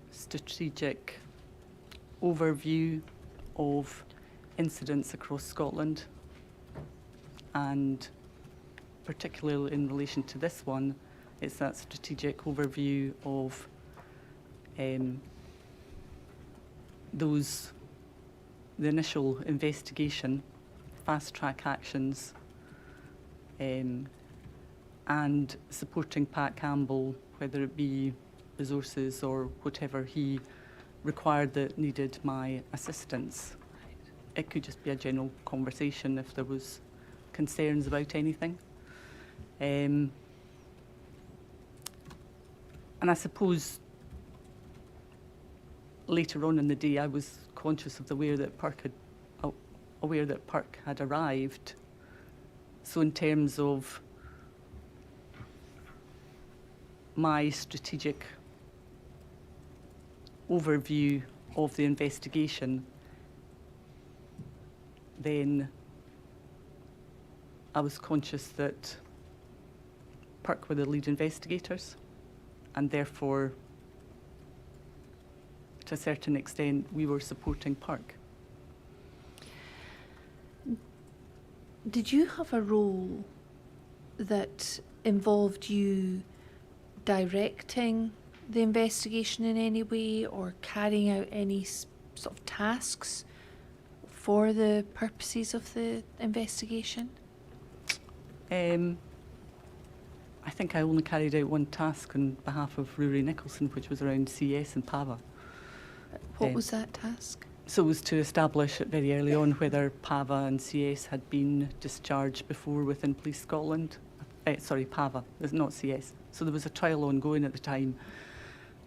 strategic overview of incidents across Scotland, and particularly in relation to this one, it's that strategic overview of the initial investigation, fast-track actions, and supporting Pat Campbell, whether it be resources or whatever he required that needed my assistance. It could just be a general conversation if there was concerns about anything. And I suppose later on in the day I was conscious of aware that PERC had arrived. So in terms of my strategic overview of the investigation, then I was conscious that PERC were the lead investigators, and therefore, to a certain extent, we were supporting PERC. Did you have a role that involved you directing the investigation in any way or carrying out any sort of tasks for the purposes of the investigation? I think I only carried out one task on behalf of Rory Nicholson, which was around CS and PAVA. What was that task? So it was to establish it very early on whether PAVA and CS had been discharged before within Police Scotland. Sorry, PAVA, it's not CS. So there was a trial ongoing at the time,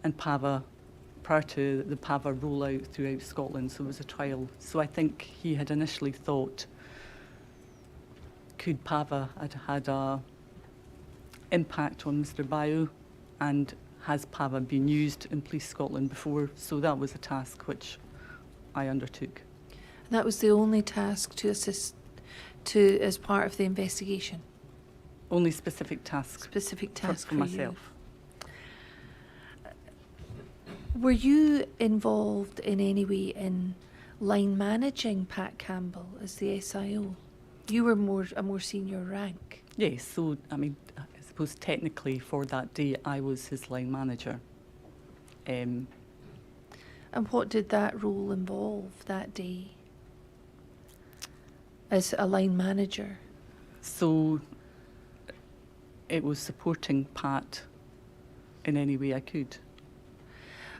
and PAVA, prior to the PAVA rollout throughout Scotland, so it was a trial. So I think he had initially thought, could PAVA had had a impact on Mr. Boal, and has PAVA been used in Police Scotland before? So that was a task which I undertook. That was the only task to assist to as part of the investigation? Only specific tasks. Specific task for myself. Were you involved in any way in line managing Pat Campbell as the SIO? You were a more senior rank. Yes, so I mean, I suppose technically for that day I was his line manager. And what did that role involve that day as a line manager? So it was supporting Pat in any way I could.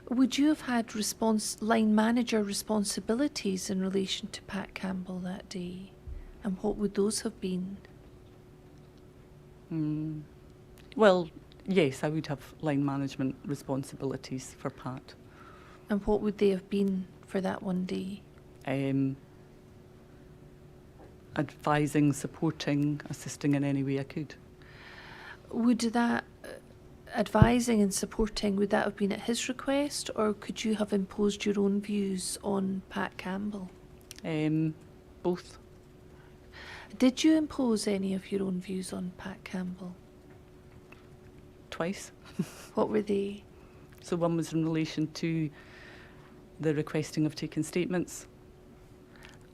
Would you have had line manager responsibilities in relation to Pat Campbell that day? And what would those have been? Well, yes, I would have line management responsibilities for Pat. And what would they have been for that one day? Advising, supporting, assisting in any way I could. Would that advising and supporting, would that have been at his request, or could you have imposed your own views on Pat Campbell? Both. Did you impose any of your own views on Pat Campbell? Twice. What were they? So one was in relation to the requesting of taken statements,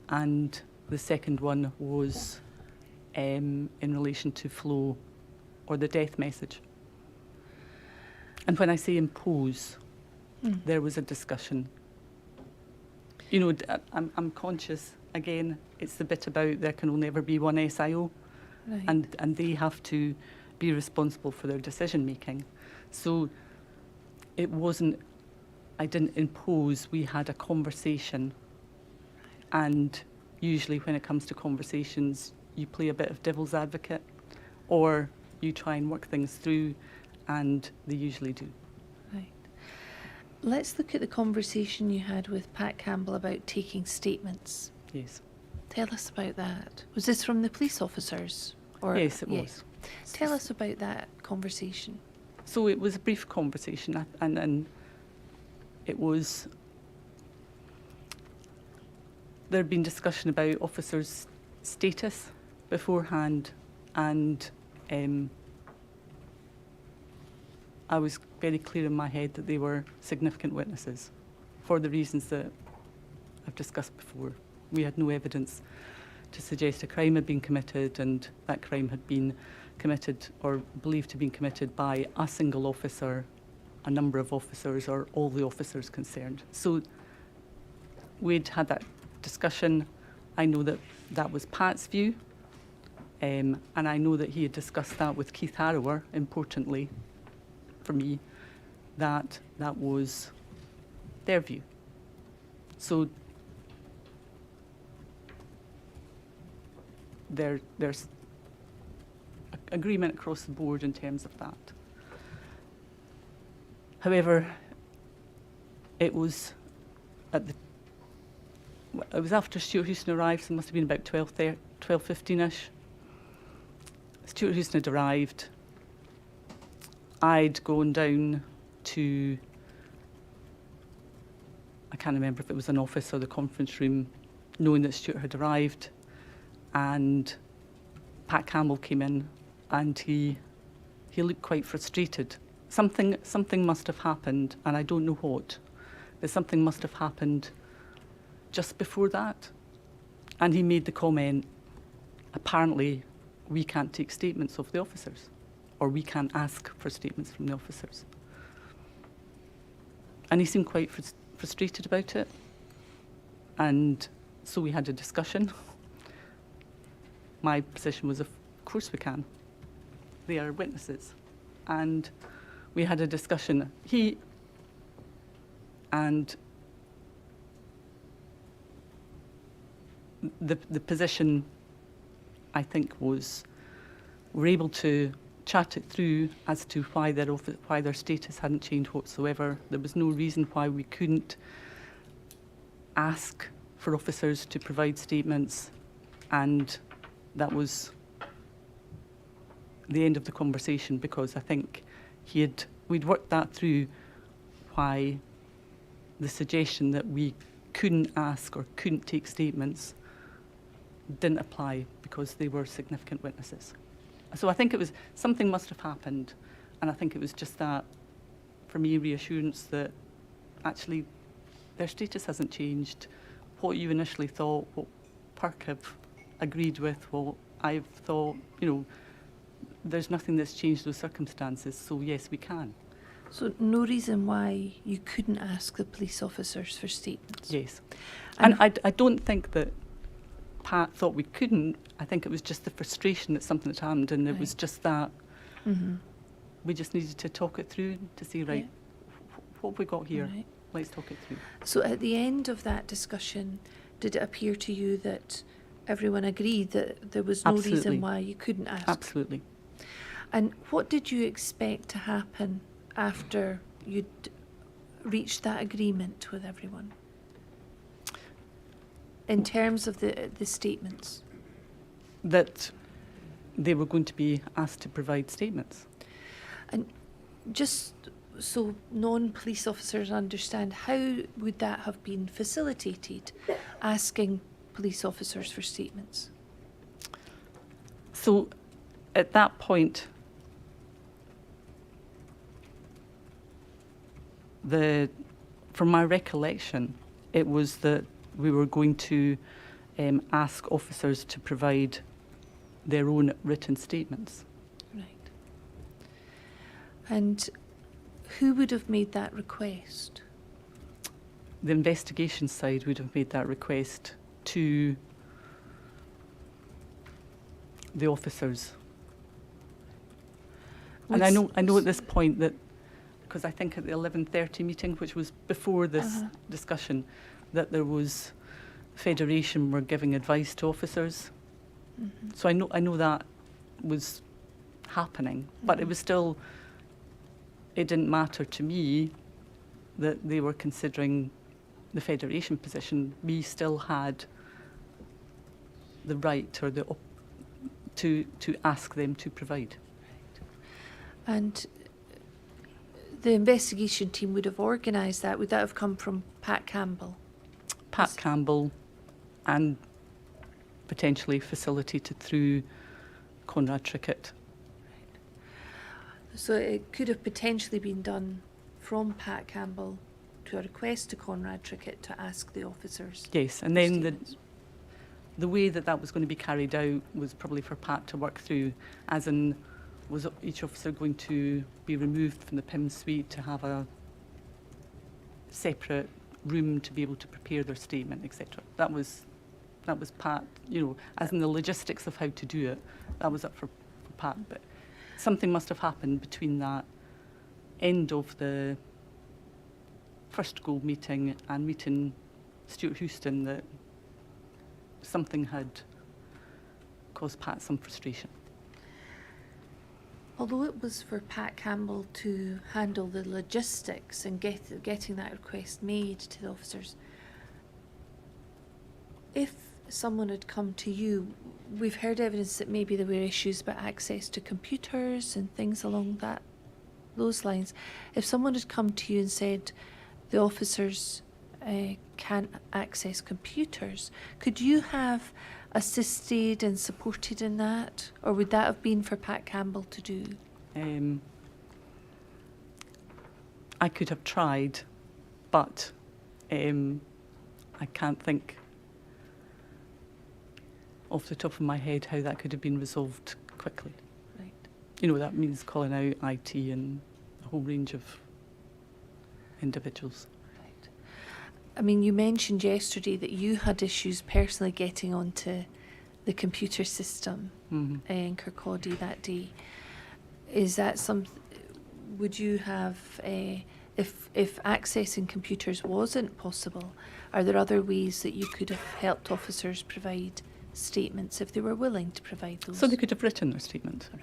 and the second one was in relation to flow or the death message. And when I say impose, there was a discussion. You know, I'm conscious, again, it's the bit about there can only ever be one SIO, Right. and they have to be responsible for their decision making. So it wasn't, I didn't impose, we had a conversation, and usually when it comes to conversations, you play a bit of devil's advocate, or you try and work things through, and they usually do. Right. Let's look at the conversation you had with Pat Campbell about taking statements. Yes. Tell us about that. Was this from the police officers? Or Yes, it was. Tell us about that conversation. So it was a brief conversation, and it was, there had been discussion about officers' status beforehand, and I was very clear in my head that they were significant witnesses for the reasons that I've discussed before. We had no evidence to suggest a crime had been committed, and that crime had been committed or believed to be committed by a single officer, a number of officers, or all the officers concerned. So we'd had that discussion. I know that that was Pat's view, and I know that he had discussed that with Keith Harrower, importantly for me, that that was their view. So there's agreement across the board in terms of that. However, it was after Stuart Houston arrived, so it must have been about 12:15ish. Stuart Houston had arrived. I'd gone down to, I can't remember if it was an office or the conference room, knowing that Stuart had arrived, and Pat Campbell came in, and he looked quite frustrated. Something must have happened, and I don't know what. But something must have happened just before that. And he made the comment, apparently we can't take statements of the officers, or we can't ask for statements from the officers. And he seemed quite frustrated about it. And so we had a discussion. My position was, of course we can. They are witnesses. And we had a discussion. He and the position, I think, was we're able to chat it through as to why their status hadn't changed whatsoever. There was no reason why we couldn't ask for officers to provide statements, and that was the end of the conversation, because I think we'd worked that through, why the suggestion that we couldn't ask or couldn't take statements didn't apply because they were significant witnesses. So I think it was something must have happened, and I think it was just that, for me, reassurance that actually their status hasn't changed. What you initially thought, what PERC have agreed with, what I've thought, there's nothing that's changed those circumstances, so yes, we can. So no reason why you couldn't ask the police officers for statements? Yes. And I don't think that Pat thought we couldn't. I think it was just the frustration that something had happened, and it was just that we just needed to talk it through to see, what have we got here? Right. Let's talk it through. So at the end of that discussion, did it appear to you that everyone agreed that there was no Absolutely. reason why you couldn't ask? Absolutely. And what did you expect to happen after you'd reached that agreement with everyone? In terms of the statements? That they were going to be asked to provide statements. And just so non-police officers understand, how would that have been facilitated, asking police officers for statements? So at that point, from my recollection, it was that we were going to ask officers to provide their own written statements. Right. And who would have made that request? The investigation side would have made that request to the officers. And I know at this point that, because I think at the 11:30 meeting, which was before this discussion, that there was Federation were giving advice to officers. So I know that was happening, but it was still, it didn't matter to me that they were considering the Federation position. We still had the right or to ask them to provide. Right. And the investigation team would have organised that. Would that have come from Pat Campbell? Pat Campbell, and potentially facilitated through Conrad Trickett. Right. So it could have potentially been done from Pat Campbell to a request to Conrad Trickett to ask the officers. Yes, and then the way that was going to be carried out was probably for Pat to work through, as in, was each officer going to be removed from the PIM suite to have a separate room to be able to prepare their statement, etc. That was Pat, as in the logistics of how to do it, that was up for Pat. But something must have happened between that end of the first goal meeting and meeting Stuart Houston, that something had caused Pat some frustration. Although it was for Pat Campbell to handle the logistics and getting that request made to the officers, if someone had come to you, we've heard evidence that maybe there were issues about access to computers and things along those lines. If someone had come to you and said the officers can't access computers, could you have assisted and supported in that, or would that have been for Pat Campbell to do? I could have tried, but I can't think off the top of my head how that could have been resolved quickly. Right. You know, that means calling out IT and a whole range of individuals. Right. I mean, you mentioned yesterday that you had issues personally getting onto the computer system in Kirkcaldy that day. Is that would you have, if accessing computers wasn't possible, are there other ways that you could have helped officers provide statements if they were willing to provide those? So they could have written their statement. Right.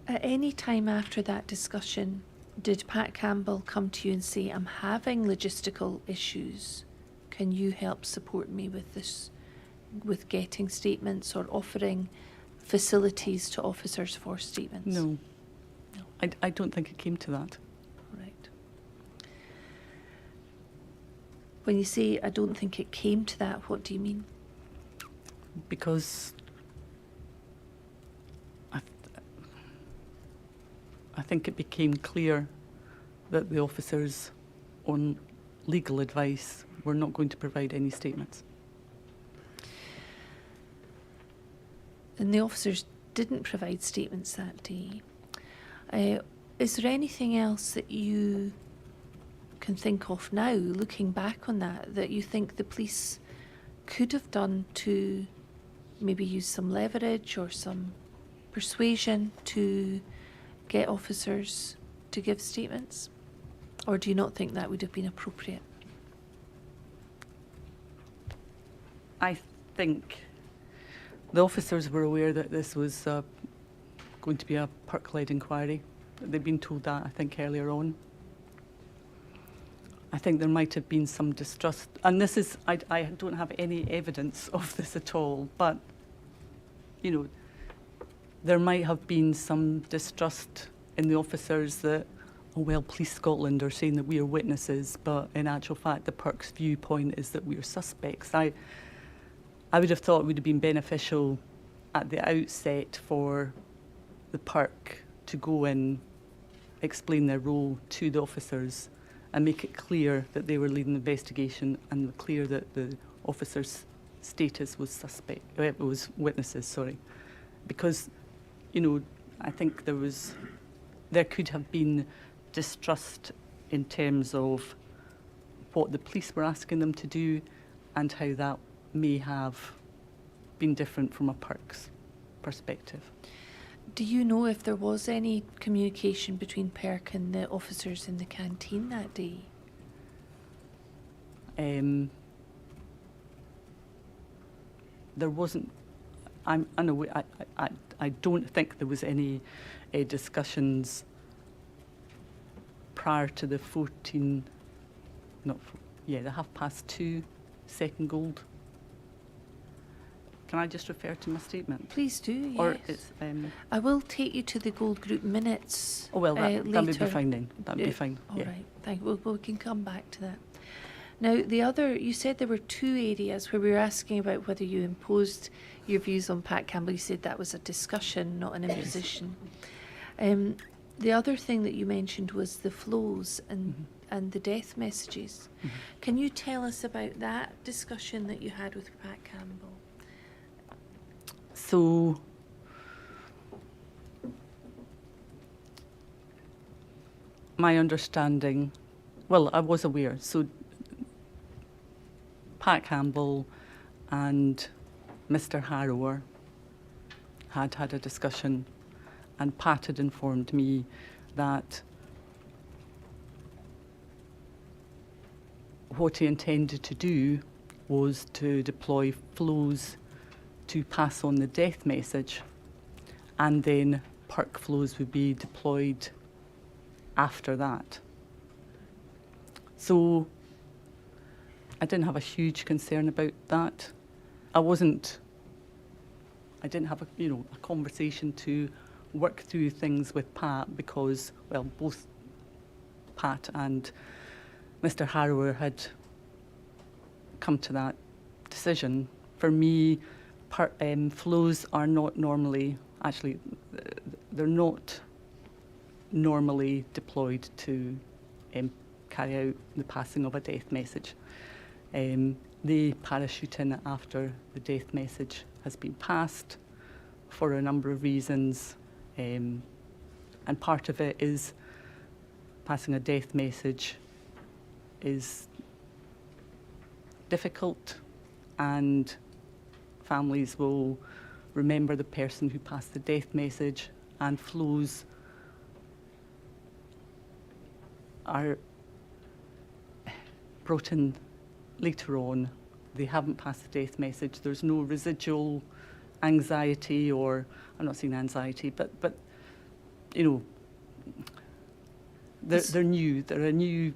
At any time after that discussion, did Pat Campbell come to you and say, I'm having logistical issues? Can you help support me with this, with getting statements or offering facilities to officers for statements? No. No. I don't think it came to that. Right. When you say, I don't think it came to that, what do you mean? Because I think it became clear that the officers on legal advice were not going to provide any statements. And the officers didn't provide statements that day. Is there anything else that you can think of now, looking back on that, that you think the police could have done to maybe use some leverage or some persuasion to get officers to give statements? Or do you not think that would have been appropriate? I think the officers were aware that this was going to be a PERC-led inquiry. They'd been told that, I think, earlier on. I think there might have been some distrust, and this is, I don't have any evidence of this at all, but, you know, there might have been some distrust in the officers that, oh well, Police Scotland are saying that we are witnesses, but in actual fact the PERC's viewpoint is that we are suspects. I would have thought it would have been beneficial at the outset for the PERC to go in, explain their role to the officers and make it clear that they were leading the investigation and clear that the officers' status was was witnesses, sorry. Because, you know, I think there could have been distrust in terms of what the police were asking them to do and how that may have been different from a PERC's perspective. Do you know if there was any communication between PERC and the officers in the canteen that day? There wasn't. I'm unaware. I don't think there was any discussions prior to the 14. The 2:30 second gold. Can I just refer to my statement? Please do, yes. Or it's. I will take you to the Gold Group minutes. Oh well, that would be later. fine then. That would be fine. All Yeah. right, thank you. We can come back to that. Now, the other, you said there were two areas where we were asking about whether you imposed your views on Pat Campbell. You said that was a discussion, not an imposition. The other thing that you mentioned was the flows and the death messages. Can you tell us about that discussion that you had with Pat Campbell? So, my understanding, well, I was aware. So, Pat Campbell and Mr. Harrower had had a discussion, and Pat had informed me that what he intended to do was to deploy flows to pass on the death message, and then PERC flows would be deployed after that. So I didn't have a huge concern about that. I didn't have a conversation to work through things with Pat because, well, both Pat and Mr. Harrower had come to that decision. For me, flows are not normally, actually, they're not normally deployed to carry out the passing of a death message. They parachute in after the death message has been passed for a number of reasons, and part of it is passing a death message is difficult, and families will remember the person who passed the death message, and flows are brought in later on. They haven't passed the death message. There's no residual anxiety, or I'm not saying anxiety, but you know, they're new. They're a new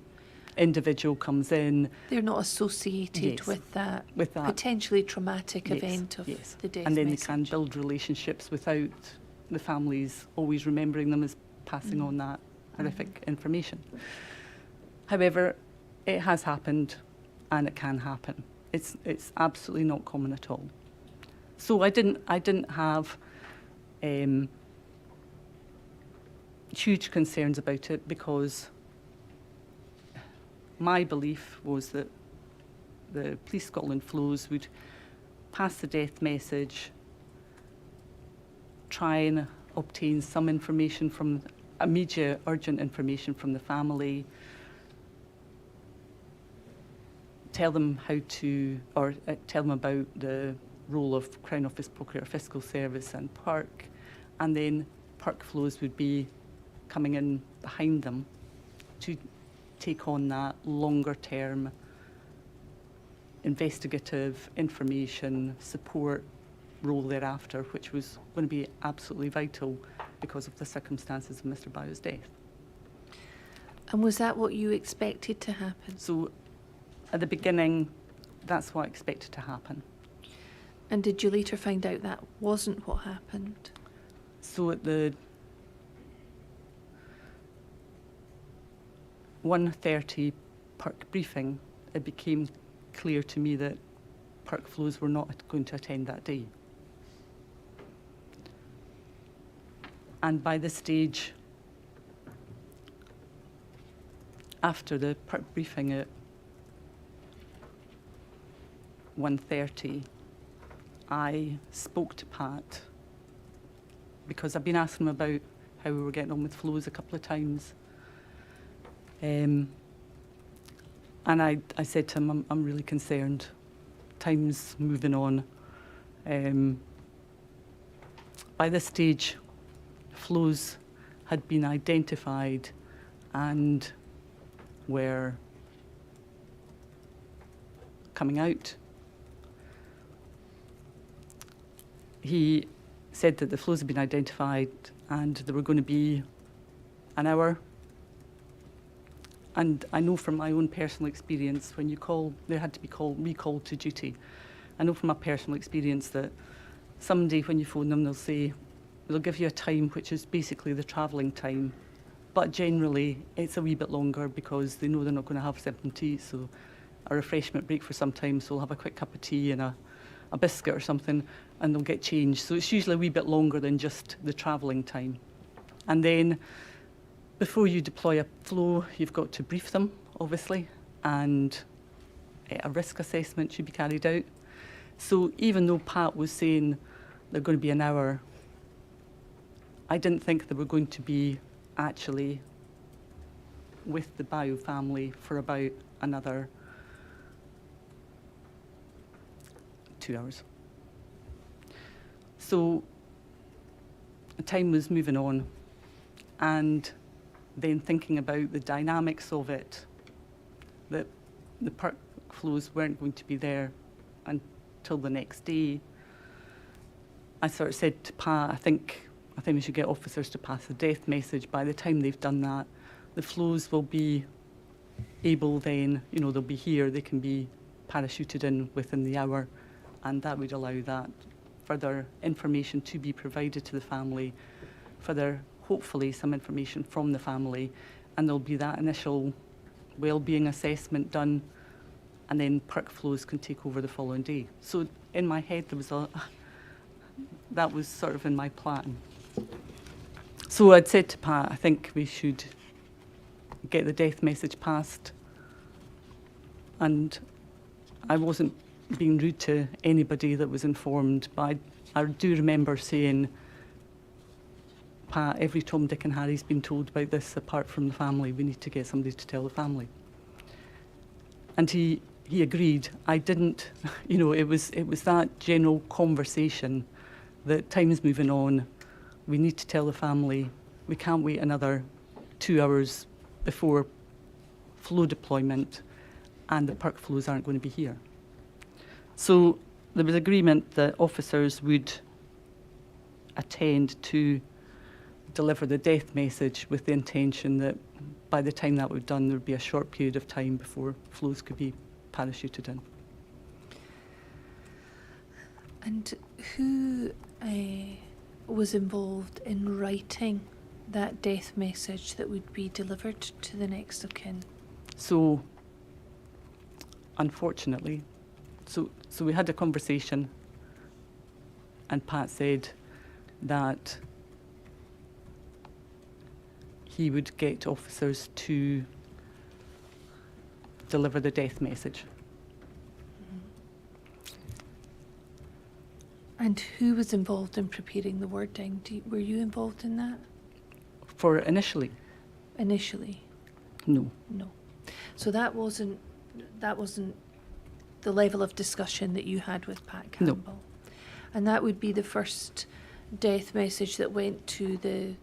individual comes in. They're not associated Yes, with that with potentially traumatic Yes, event of yes. the death And then message. they can build relationships without the families always remembering them as passing on that horrific information. However, it has happened, and it can happen. It's absolutely not common at all. So I didn't have huge concerns about it, because my belief was that the Police Scotland flows would pass the death message, try and obtain some information from immediate, urgent information from the family, tell them how to, or tell them about the role of Crown Office, Procurator, Fiscal Service and PERC, and then PERC flows would be coming in behind them to take on that longer term investigative information support role thereafter, which was going to be absolutely vital because of the circumstances of Mr. Bow's death. And was that what you expected to happen? So at the beginning, that's what I expected to happen. And did you later find out that wasn't what happened? So at the 1:30 PERC briefing, it became clear to me that PERC flows were not going to attend that day. And by this stage, after the PERC briefing at 1:30, I spoke to Pat, because I've been asking him about how we were getting on with flows a couple of times. And I said to him, I'm really concerned. Time's moving on. By this stage, flows had been identified and were coming out. He said that the flows had been identified and there were going to be an hour. And I know from my own personal experience, when you call, there had to be recalled to duty. I know from my personal experience that someday when you phone them, they'll give you a time which is basically the travelling time. But generally, it's a wee bit longer because they know they're not going to have something to eat. So a refreshment break for some time, so they'll have a quick cup of tea and a biscuit or something, and they'll get changed. So it's usually a wee bit longer than just the travelling time. And then before you deploy a flow, you've got to brief them, obviously, and a risk assessment should be carried out. So even though Pat was saying they're going to be an hour, I didn't think they were going to be actually with the Bow family for about another 2 hours. So the time was moving on, and then thinking about the dynamics of it, that the PERC flows weren't going to be there until the next day, I sort of said to Pa, I think we should get officers to pass the death message. By the time they've done that, the flows will be able then, they'll be here, they can be parachuted in within the hour, and that would allow that further information to be provided to the family, further, hopefully, some information from the family, and there'll be that initial well-being assessment done, and then PERC flows can take over the following day. So in my head, that was sort of in my plan. So I'd said to Pat, I think we should get the death message passed. And I wasn't being rude to anybody that was informed, but I do remember saying, Pat, every Tom, Dick and Harry's been told about this apart from the family. We need to get somebody to tell the family. And he agreed. I didn't, it was that general conversation that time's moving on. We need to tell the family. We can't wait another 2 hours before flow deployment, and the perk flows aren't going to be here. So there was agreement that officers would attend to deliver the death message with the intention that by the time that was done, there would be a short period of time before flows could be parachuted in. And who was involved in writing that death message that would be delivered to the next of kin? So, unfortunately, so we had a conversation, and Pat said that he would get officers to deliver the death message. And who was involved in preparing the wording? Were you involved in that? For initially, Initially? no. No. So that wasn't the level of discussion that you had with Pat No. Campbell? And that would be the first death message that went to the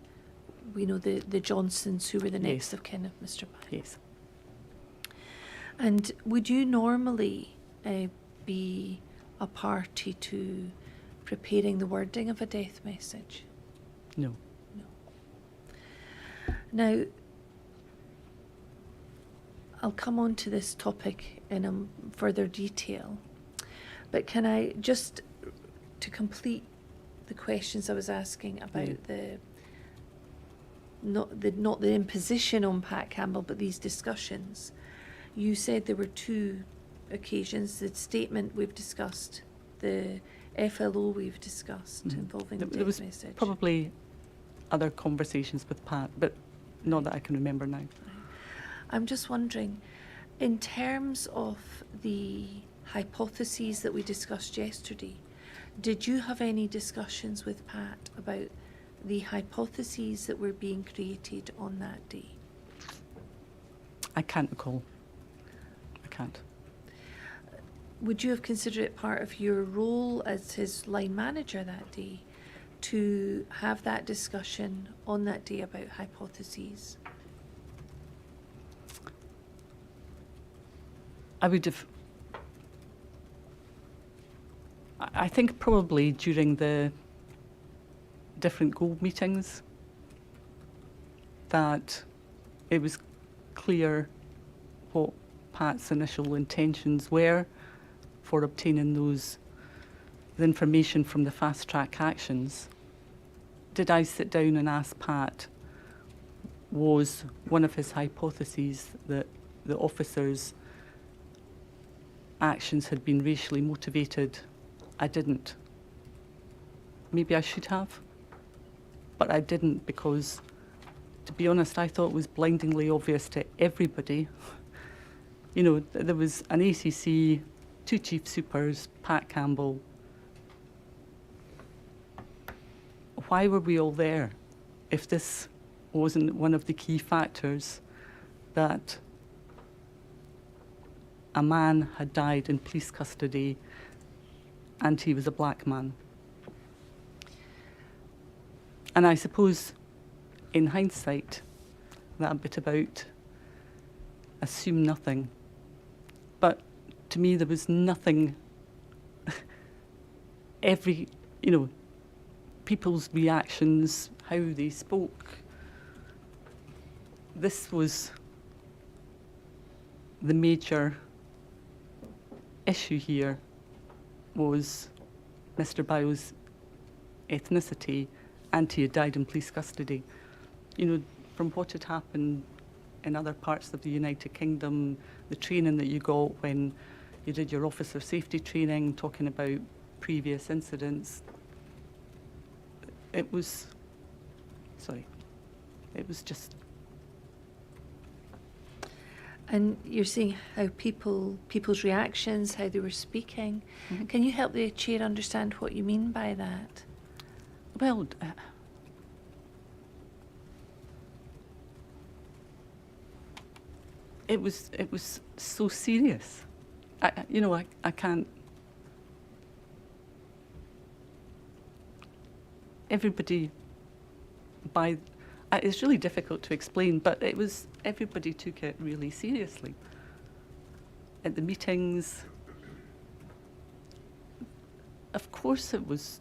Johnsons, who were the next Yes. of kin of Mr. Byles? Yes. And would you normally be a party to preparing the wording of a death message? No. Now, I'll come on to this topic in further detail, but can I just, to complete the questions I was asking about not the imposition on Pat Campbell, but these discussions, you said there were two occasions: the statement we've discussed, the FLO we've discussed, involving the There death was message. probably other conversations with Pat, but not that I can remember now. I'm just wondering, in terms of the hypotheses that we discussed yesterday, did you have any discussions with Pat about the hypotheses that were being created on that day? I can't recall. I can't. Would you have considered it part of your role as his line manager that day to have that discussion on that day about hypotheses? I would have. I think probably during the different goal meetings that it was clear what Pat's initial intentions were for obtaining the information from the fast track actions. Did I sit down and ask Pat, was one of his hypotheses that the officers' actions had been racially motivated? I didn't. Maybe I should have, but I didn't, because, to be honest, I thought it was blindingly obvious to everybody. There was an ACC, two chief supers, Pat Campbell. Why were we all there if this wasn't one of the key factors that a man had died in police custody and he was a black man? And I suppose, in hindsight, that bit about assume nothing. But to me, there was nothing. People's reactions, how they spoke. This was the major issue here, was Mr. Byles' ethnicity, and he had died in police custody. From what had happened in other parts of the United Kingdom, the training that you got when you did your officer safety training, talking about previous incidents, it was, It was just, And you're seeing how people's reactions, how they were speaking. Mhm. Can you help the chair understand what you mean by that? well, it was so serious. I can't. Everybody, it's really difficult to explain, but everybody took it really seriously. At the meetings, of course it was,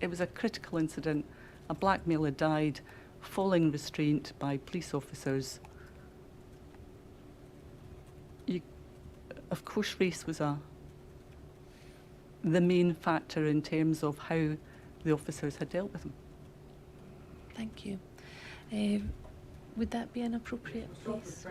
it was a critical incident. A blackmailer died, following restraint by police officers. Of course, race was the main factor in terms of how the officers had dealt with him. Thank you. Would that be an appropriate place?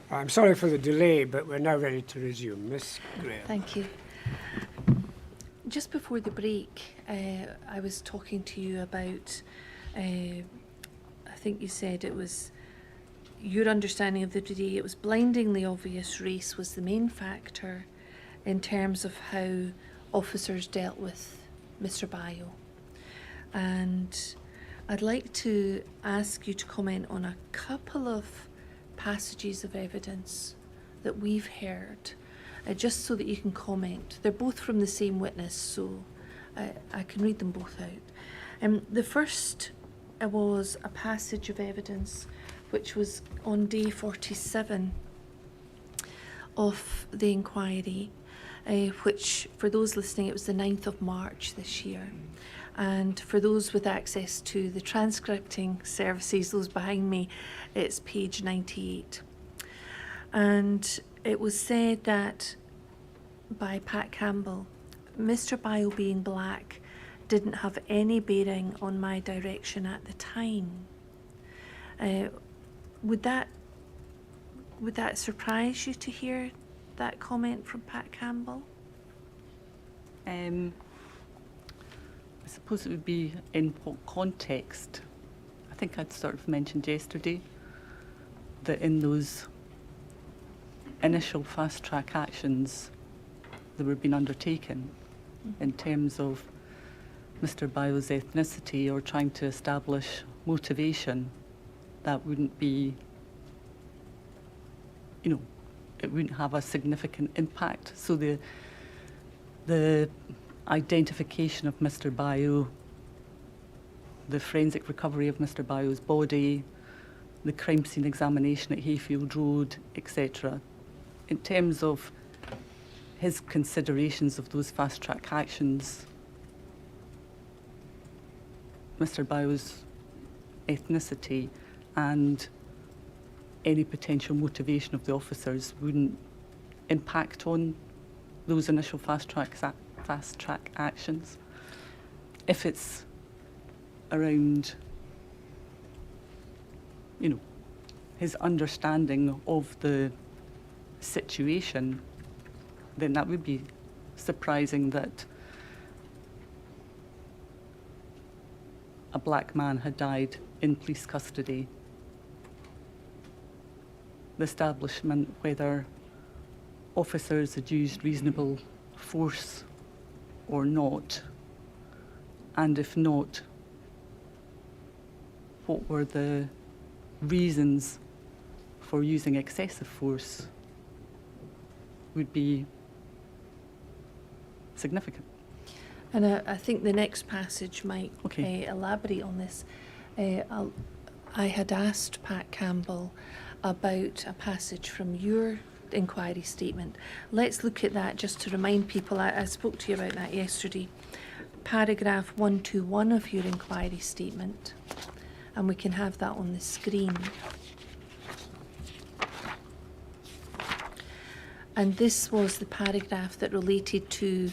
I'm sorry for the delay, but we're now ready to resume. Miss Graham. Thank you. Just before the break, I was talking to you about, I think you said it was your understanding of the day, it was blindingly obvious race was the main factor in terms of how officers dealt with Mr. Boal. And I'd like to ask you to comment on a couple of passages of evidence that we've heard, just so that you can comment. They're both from the same witness, so I can read them both out. The first was a passage of evidence which was on day 47 of the inquiry, which, for those listening, it was the 9th of March this year. And for those with access to the transcripting services, those behind me, it's page 98. And it was said that, by Pat Campbell, Mr. Boal being black didn't have any bearing on my direction at the time. Would that surprise you to hear that comment from Pat Campbell? I suppose it would be in what context. I think I'd sort of mentioned yesterday that in those initial fast-track actions that were being undertaken in terms of Mr. Boal's ethnicity or trying to establish motivation, that wouldn't be, it wouldn't have a significant impact. So the identification of Mr. Boal, the forensic recovery of Mr. Boal's body, the crime scene examination at Hayfield Road, etc. In terms of his considerations of those fast-track actions, Mr. Boal's ethnicity and any potential motivation of the officers wouldn't impact on those initial fast-track actions. If it's around, his understanding of the situation, then that would be surprising that a black man had died in police custody. The establishment, whether officers had used reasonable force or not, and if not, what were the reasons for using excessive force, would be significant. And I think the next passage might elaborate on this. I had asked Pat Campbell about a passage from your inquiry statement. Let's look at that just to remind people. I spoke to you about that yesterday. Paragraph 121 of your inquiry statement, and we can have that on the screen. And this was the paragraph that related to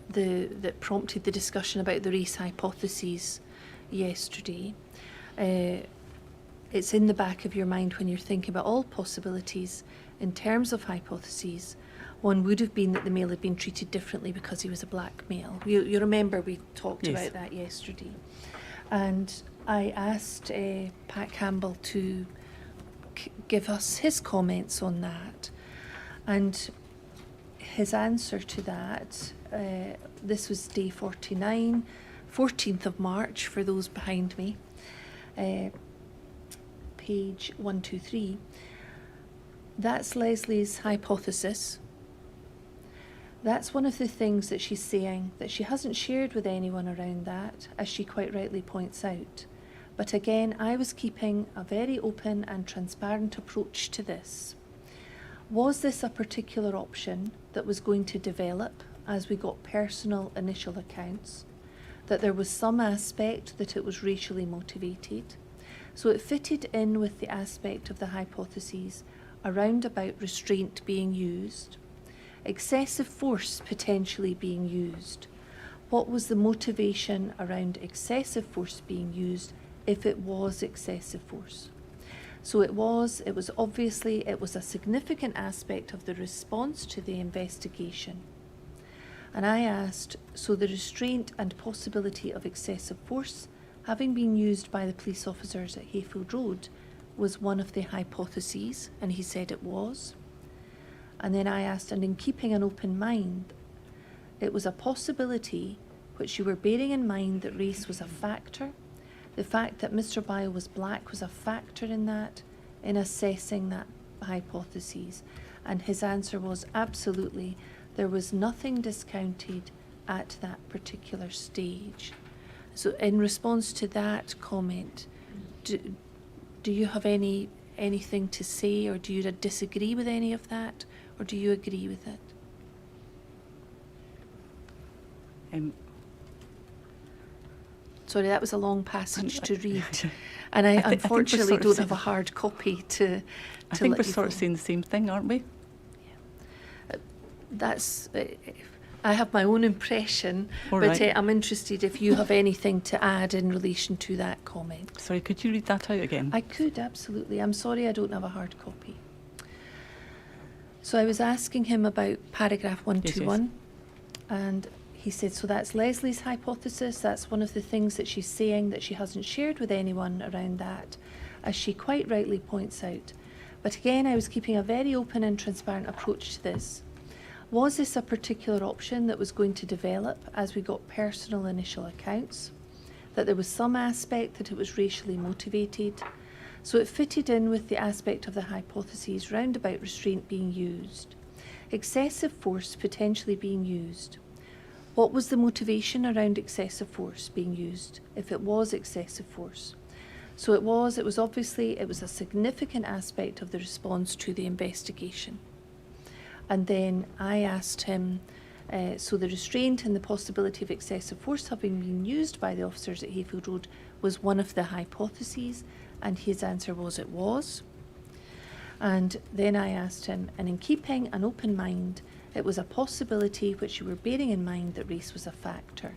that prompted the discussion about the race hypotheses yesterday. It's in the back of your mind when you're thinking about all possibilities. In terms of hypotheses, one would have been that the male had been treated differently because he was a black male. You remember we talked about that yesterday. And I asked Pat Campbell to give us his comments on that. And his answer to that, this was day 49, 14th of March for those behind me, page 123. That's Lesley's hypothesis. That's one of the things that she's saying that she hasn't shared with anyone around that, as she quite rightly points out. But again, I was keeping a very open and transparent approach to this. Was this a particular option that was going to develop as we got personal initial accounts, that there was some aspect that it was racially motivated? So it fitted in with the aspect of the hypotheses around about restraint being used, excessive force potentially being used. What was the motivation around excessive force being used if it was excessive force? So it was obviously, it was a significant aspect of the response to the investigation. And I asked, so the restraint and possibility of excessive force having been used by the police officers at Hayfield Road was one of the hypotheses, and he said it was. And then I asked, and in keeping an open mind, it was a possibility which you were bearing in mind that race was a factor. The fact that Mr. Boal was black was a factor in that, in assessing that hypothesis. And his answer was absolutely, there was nothing discounted at that particular stage. So in response to that comment, do you have anything to say, or do you disagree with any of that, or do you agree with it? Sorry, that was a long passage to read, and I unfortunately don't have a hard copy to I think let we're you sort of go. saying the same thing, aren't we? That's. I have my own impression, All but right. I'm interested if you have anything to add in relation to that comment. Sorry, could you read that out again? I could, absolutely. I'm sorry I don't have a hard copy. So I was asking him about paragraph 121, and he said, so that's Lesley's hypothesis. That's one of the things that she's saying that she hasn't shared with anyone around that, as she quite rightly points out. But again, I was keeping a very open and transparent approach to this. Was this a particular option that was going to develop as we got personal initial accounts? That there was some aspect that it was racially motivated? So it fitted in with the aspect of the hypotheses roundabout restraint being used. Excessive force potentially being used. What was the motivation around excessive force being used, if it was excessive force? So it was obviously, it was a significant aspect of the response to the investigation. And then I asked him, so the restraint and the possibility of excessive force having been used by the officers at Hayfield Road was one of the hypotheses, and his answer was it was. And then I asked him, and in keeping an open mind, it was a possibility which you were bearing in mind that race was a factor.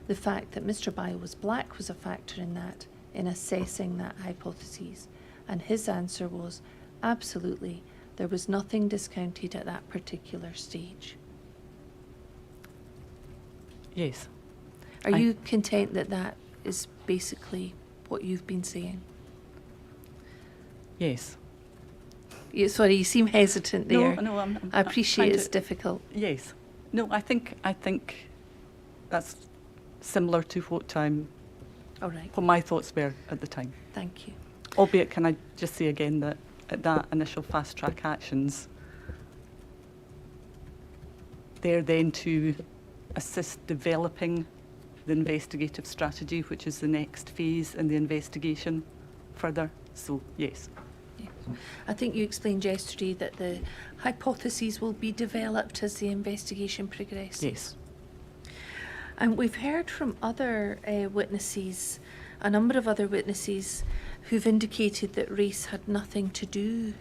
The fact that Mr. Boal was black was a factor in that, in assessing that hypothesis. And his answer was absolutely. There was nothing discounted at that particular stage. Yes. Are you content that that is basically what you've been saying? Yes. Sorry, you seem hesitant there. No, I appreciate it's to, difficult. Yes. No, I think that's similar to what All right, what my thoughts were at the time. thank you. Albeit, can I just say again that at that initial fast track actions, they're then to assist developing the investigative strategy, which is the next phase in the investigation further. So, yes. Yes. I think you explained yesterday that the hypotheses will be developed as the investigation progresses. Yes. And we've heard from other witnesses, a number of other witnesses, who've indicated that race had nothing to do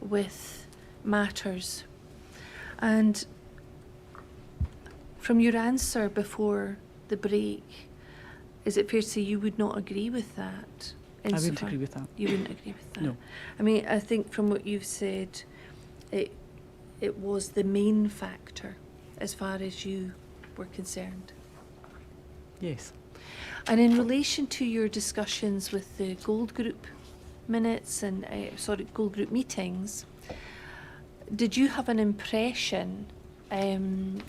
with matters. And from your answer before the break, is it fair to say you would not agree with that? I wouldn't agree with that. You wouldn't agree with that? No. I mean, I think from what you've said, it was the main factor as far as you were concerned. Yes. And in relation to your discussions with the Gold Group minutes and, Gold Group meetings, did you have an impression that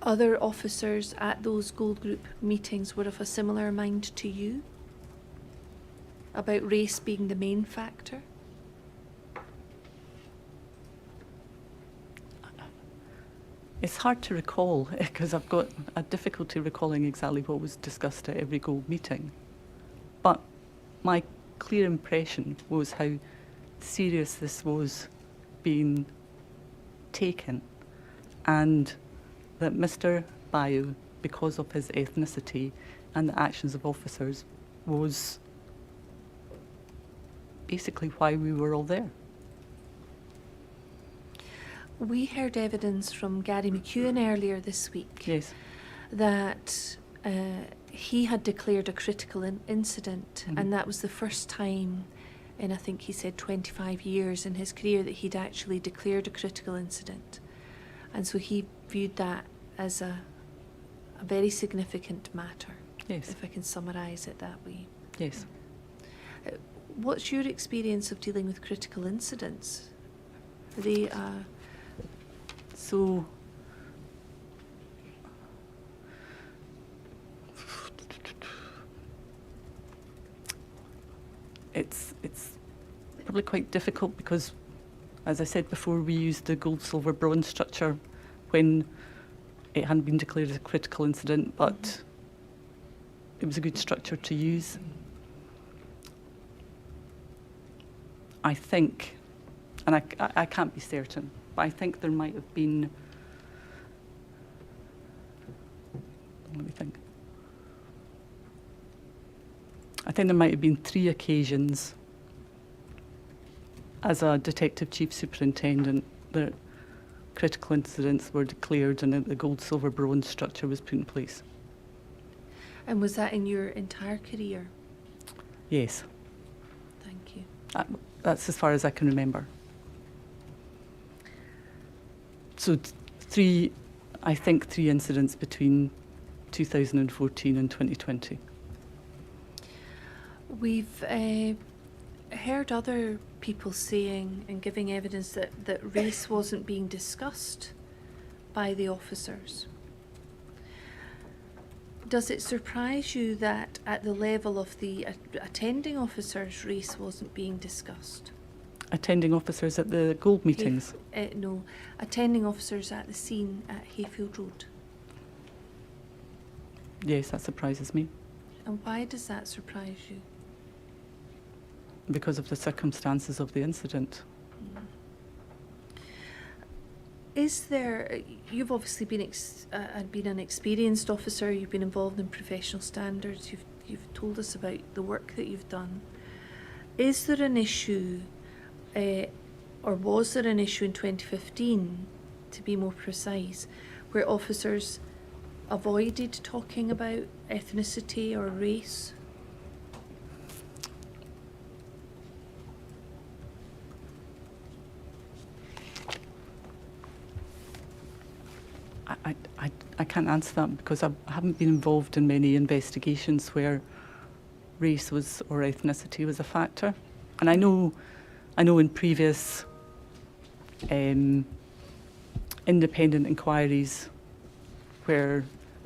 other officers at those Gold Group meetings were of a similar mind to you about race being the main factor? It's hard to recall because I've got a difficulty recalling exactly what was discussed at every Gold meeting. But my clear impression was how serious this was being taken, and that Mr. Boal, because of his ethnicity and the actions of officers, was basically why we were all there. We heard evidence from Gary McEwen earlier this week Yes. that he had declared a critical incident, Mhm. and that was the first time in, I think he said, 25 years in his career that he'd actually declared a critical incident. And so he viewed that as a very significant matter, Yes. if I can summarise it that way. Yes. What's your experience of dealing with critical incidents? Are they So, it's probably quite difficult because, as I said before, we used the gold, silver, bronze structure when it hadn't been declared as a critical incident, but it was a good structure to use. I think, and I can't be certain, but I think there might have been, let me think. I think there might have been 3 occasions as a detective chief superintendent that critical incidents were declared and the gold, silver, bronze structure was put in place. and was that in your entire career? Yes, Thank you. that's as far as I can remember. So I think 3 incidents between 2014 and 2020. We've heard other people saying and giving evidence that race wasn't being discussed by the officers. Does it surprise you that at the level of the attending officers, race wasn't being discussed? Attending officers at the gold meetings. No, attending officers at the scene at Hayfield Road. Yes, that surprises me And why does that surprise you? because of the circumstances of the incident. Is there, you've obviously been been an experienced officer, you've been involved in professional standards, you've told us about the work that you've done. Is there an issue, or was there an issue in 2015, to be more precise, where officers avoided talking about ethnicity or race? I can't answer that because I haven't been involved in many investigations where race was or ethnicity was a factor. And I know in previous independent inquiries where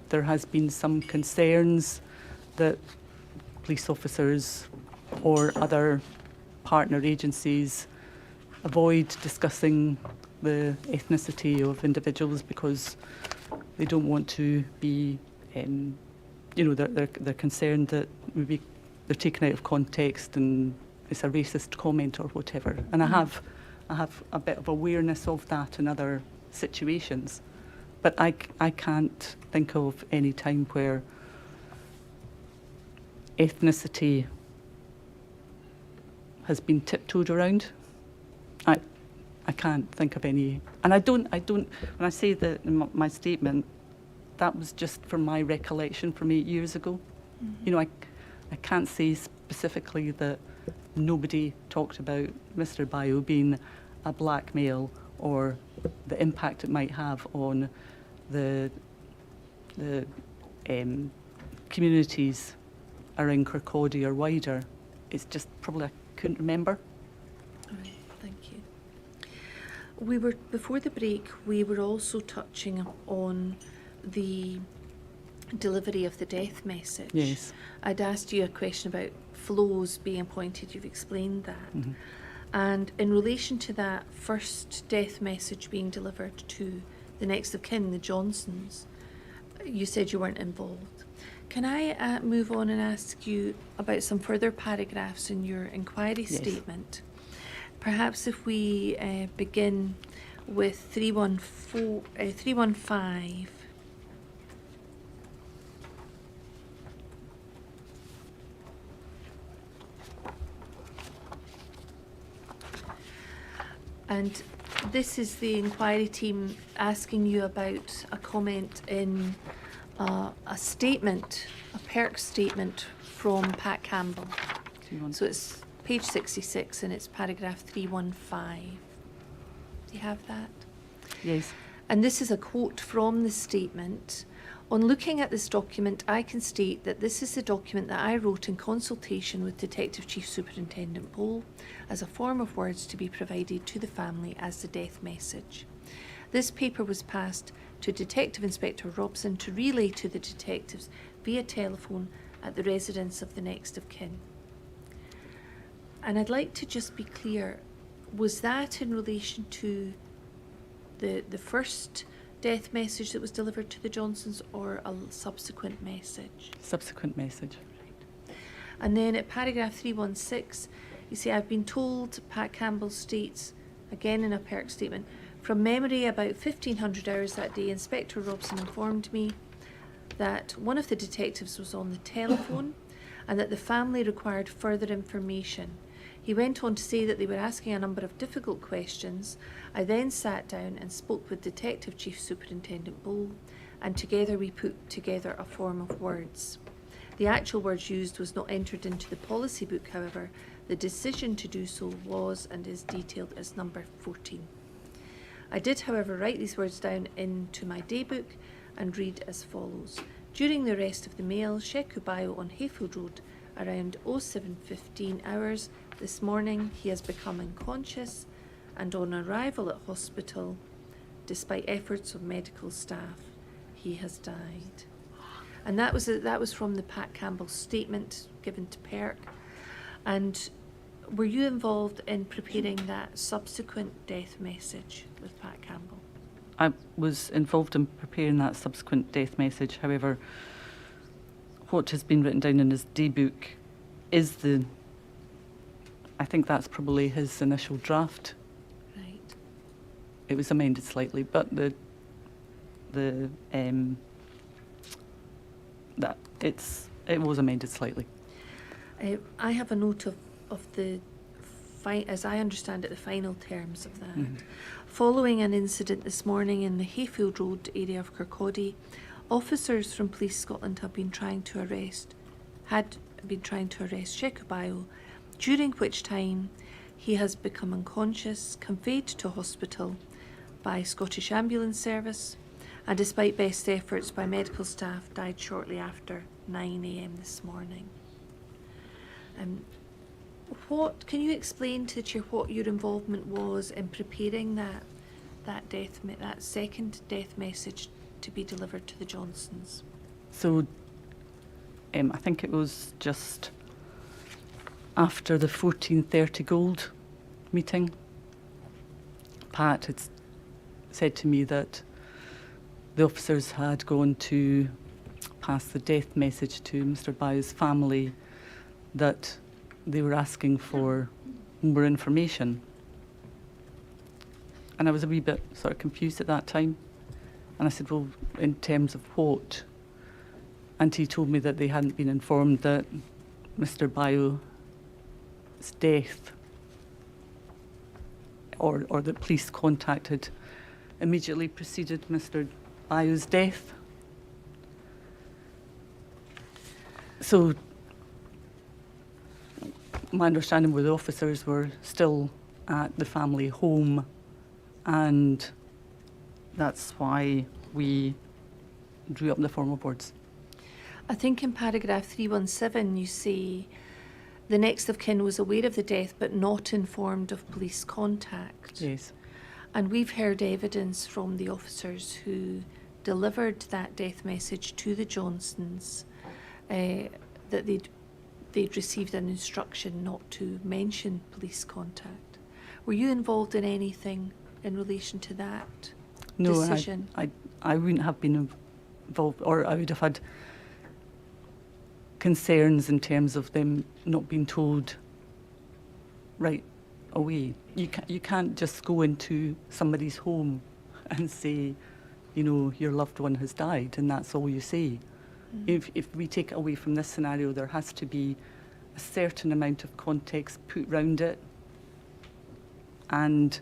there has been some concerns that police officers or other partner agencies avoid discussing the ethnicity of individuals because they don't want to be, they're concerned that maybe they're taken out of context and it's a racist comment or whatever. And I have a bit of awareness of that in other situations, but I can't think of any time where ethnicity has been tiptoed around. I can't think of any, and I don't. When I say that in my statement, that was just from my recollection from 8 years ago. Mm-hmm. I can't say specifically that nobody talked about Mr. Boal being a black male or the impact it might have on the communities around Kirkcaldy or wider. It's just probably I couldn't remember. All right, thank you. Before the break, we were also touching on the delivery of the death message. Yes. I'd asked you a question about flows being appointed, you've explained that. Mm-hmm. And in relation to that first death message being delivered to the next of kin, the Johnsons, you said you weren't involved. Can I move on and ask you about some further paragraphs in your inquiry statement? Perhaps if we begin with 315. And this is the inquiry team asking you about a comment in a statement, a PERC statement from Pat Campbell. Do you want So it's page 66 and it's paragraph 315. Do you have that? Yes. And this is a quote from the statement. On looking at this document, I can state that this is the document that I wrote in consultation with Detective Chief Superintendent Boal as a form of words to be provided to the family as the death message. This paper was passed to Detective Inspector Robson to relay to the detectives via telephone at the residence of the next of kin. And I'd like to just be clear, was that in relation to the first death message that was delivered to the Johnsons or a subsequent message? Subsequent message. And then at paragraph 316, you say, I've been told, Pat Campbell states, again in a PERC statement, from memory about 1500 hours that day, Inspector Robson informed me that one of the detectives was on the telephone and that the family required further information. He went on to say that they were asking a number of difficult questions. I then sat down and spoke with Detective Chief Superintendent Boal, and together we put together a form of words. The actual words used was not entered into the policy book, however. The decision to do so was and is detailed as number 14. I did, however, write these words down into my daybook and read as follows. During the rest of the mail, Shekubayo on Hayfield Road, around 07:15 hours this morning, he has become unconscious, and on arrival at hospital, despite efforts of medical staff, he has died. And that was from the Pat Campbell statement given to PERC. And were you involved in preparing that subsequent death message with Pat Campbell? I was involved in preparing that subsequent death message. However, what has been written down in his daybook is I think that's probably his initial draft. Right. It was amended slightly, but it was amended slightly. I have a note of the, as I understand it, the final terms of that. Mhm. Following an incident this morning in the Hayfield Road area of Kirkcaldy, officers from Police Scotland had been trying to arrest Shekubayo, during which time he has become unconscious, conveyed to hospital by Scottish Ambulance Service, and despite best efforts by medical staff, died shortly after 9 a.m. this morning. What can you explain to the Chair what your involvement was in preparing that second death message to be delivered to the Johnsons? So I think it was just after the 14:30 Gold meeting. Pat had said to me that the officers had gone to pass the death message to Mr. Bayo's family, that they were asking for more information. And I was a wee bit sort of confused at that time. And I said, well, in terms of what? And he told me that they hadn't been informed that Mr. Bayo's death, or that police contact had immediately preceded Mr. Bayo's death. So my understanding was the officers were still at the family home, and that's why we drew up the form of words. I think in paragraph 317 you say the next of kin was aware of the death but not informed of police contact. Yes. And we've heard evidence from the officers who delivered that death message to the Johnsons that they'd received an instruction not to mention police contact. Were you involved in anything in relation to that decision? No, I wouldn't have been involved, or I would have had concerns in terms of them not being told right away. You can't just go into somebody's home and say, you know, your loved one has died, and that's all you say. Mm-hmm. If we take it away from this scenario, there has to be a certain amount of context put round it, and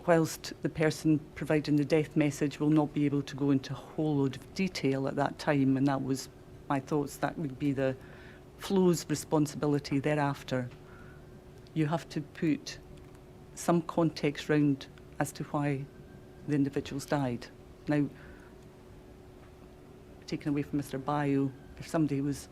whilst the person providing the death message will not be able to go into a whole load of detail at that time, and that was my thoughts, that would be the flow's responsibility thereafter. You have to put some context round as to why the individuals died. Now, taken away from Mr. Boal, if somebody was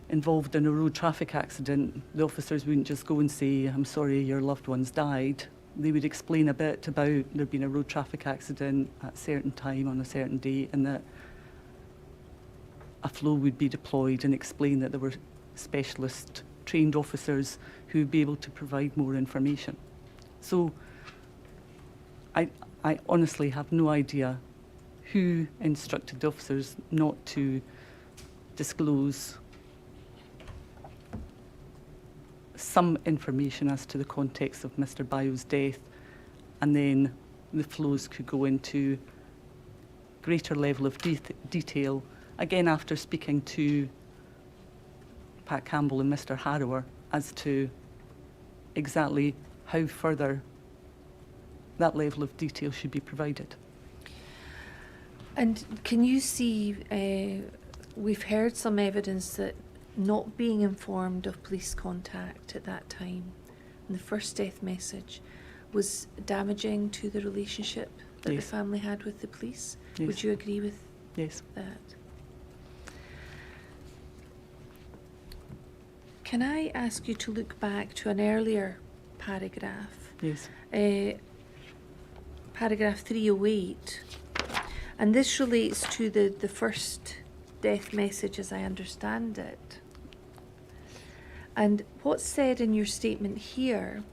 involved in a road traffic accident, the officers wouldn't just go and say, I'm sorry, your loved one's died. They would explain a bit about there being a road traffic accident at a certain time on a certain date, and that a flow would be deployed, and explain that there were specialist trained officers who would be able to provide more information. So I honestly have no idea who instructed the officers not to disclose some information as to the context of Mr. Boal's death, and then the flows could go into greater level of detail, again after speaking to Pat Campbell and Mr. Harrower, as to exactly how further that level of detail should be provided. And can you see, we've heard some evidence that not being informed of police contact at that time, and the first death message, was damaging to the relationship that Yes. the family had with the police. Yes. Would you agree with Yes. that? Can I ask you to look back to an earlier paragraph? Yes. Paragraph 308, and this relates to the first death message as I understand it. And what's said in your statement here,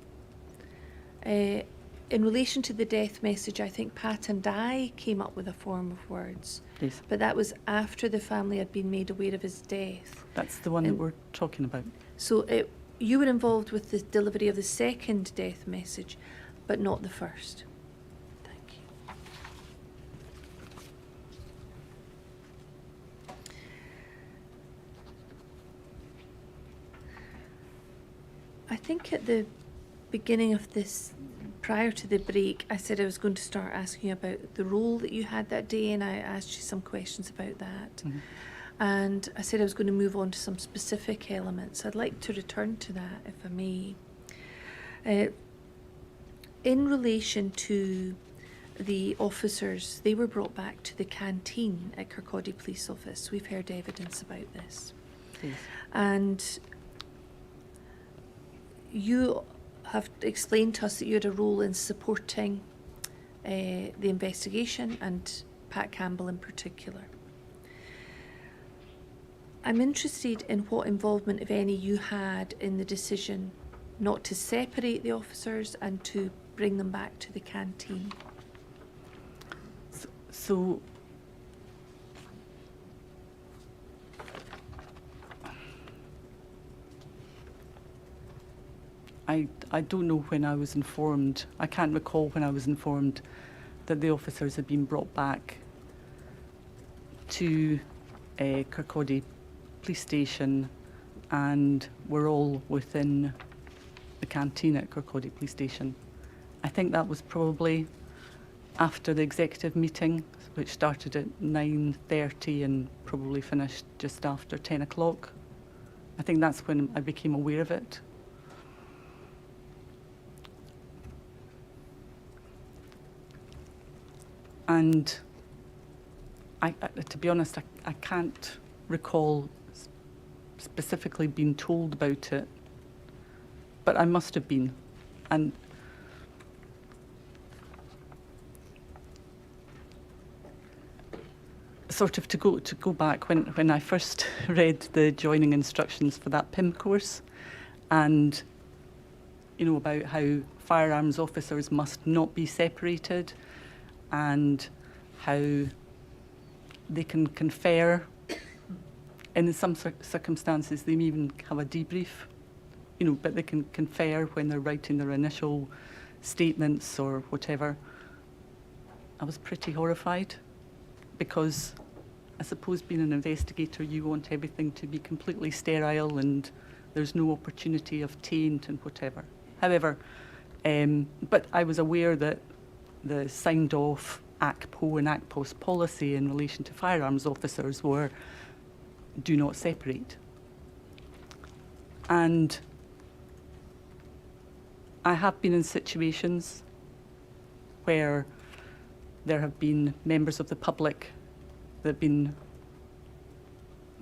in relation to the death message, I think Pat and I came up with a form of words, Yes. but that was after the family had been made aware of his death. That's the one that we're talking about. So you were involved with the delivery of the second death message, but not the first. Thank you. I think at the beginning of this, prior to the break, I said I was going to start asking you about the role that you had that day, and I asked you some questions about that. Mm-hmm. And I said I was going to move on to some specific elements. I'd like to return to that, if I may. In relation to the officers, they were brought back to the canteen at Kirkcaldy Police Office. We've heard evidence about this. Yes. And you have explained to us that you had a role in supporting the investigation, and Pat Campbell in particular. I'm interested in what involvement, if any, you had in the decision not to separate the officers and to bring them back to the canteen. So I don't know when I was informed. I can't recall when I was informed that the officers had been brought back to Kirkcaldy Police Station and were all within the canteen at Kirkcaldy Police Station. I think that was probably after the executive meeting, which started at 9:30 and probably finished just after 10 o'clock. I think that's when I became aware of it. And to be honest, I can't recall specifically being told about it, but I must have been. And sort of to go back, when I first read the joining instructions for that PIM course, and you know about how firearms officers must not be separated, and how they can confer, and in some circumstances they may even have a debrief, you know, but they can confer when they're writing their initial statements or whatever. I was pretty horrified, because I suppose being an investigator, you want everything to be completely sterile and there's no opportunity of taint and whatever. However, But I was aware that the signed off ACPO and ACPOS policy in relation to firearms officers were do not separate. And I have been in situations where there have been members of the public that have been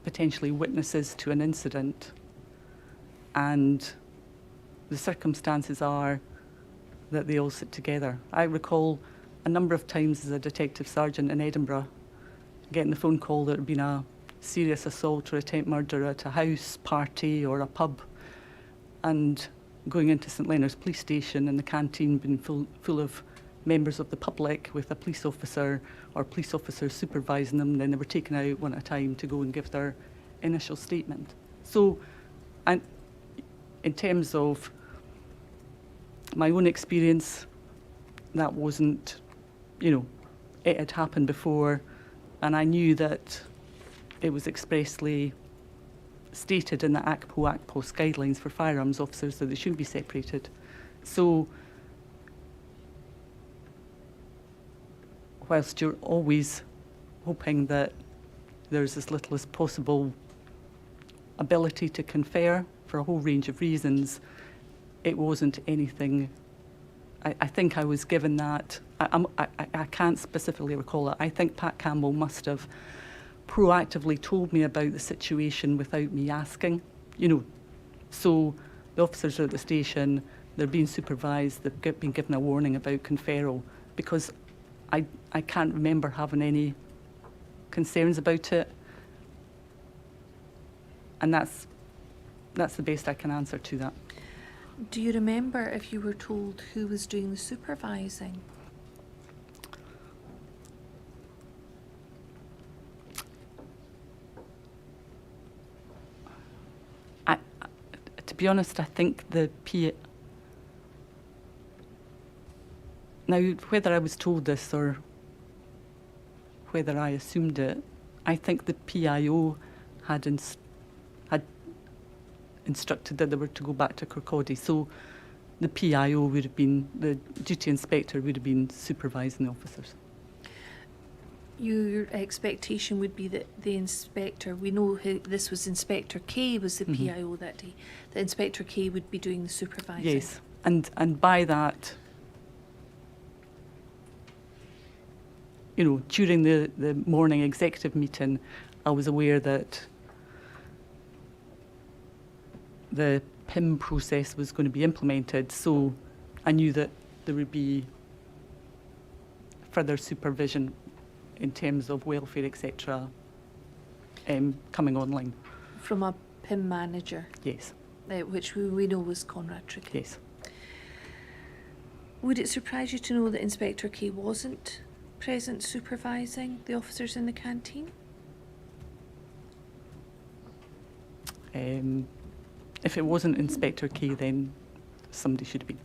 potentially witnesses to an incident, and the circumstances are that they all sit together. I recall a number of times as a detective sergeant in Edinburgh getting the phone call that there had been a serious assault or attempt murder at a house party or a pub, and going into St Leonard's police station and the canteen being full of members of the public with a police officer or police officers supervising them. Then they were taken out one at a time to go and give their initial statement. So, and in terms of my own experience, that wasn't, it had happened before, and I knew that it was expressly stated in the ACPOS guidelines for firearms officers that they should be separated. So, whilst you're always hoping that there's as little as possible ability to confer for a whole range of reasons, it wasn't anything. I think I was given that. I can't specifically recall it. I think Pat Campbell must have proactively told me about the situation without me asking. So the officers are at the station, they're being supervised, they've been given a warning about conferral, because I can't remember having any concerns about it. And that's the best I can answer to that. Do you remember if you were told who was doing the supervising? To be honest, I think the PA... Now, whether I was told this or whether I assumed it, I think the PIO had instructed that they were to go back to Kirkcaldy. So the PIO would have been, the duty inspector would have been supervising the officers. Your expectation would be that the inspector, we know who, this was Inspector K was the PIO that day, that Inspector K would be doing the supervising. Yes, and by that, during the morning executive meeting, I was aware that the PIM process was going to be implemented, so I knew that there would be further supervision in terms of welfare, etc., coming online. From a PIM manager? Yes. Which we know was Conrad Trickett. Yes. Would it surprise you to know that Inspector K wasn't present supervising the officers in the canteen? If it wasn't Inspector K, then somebody should have been.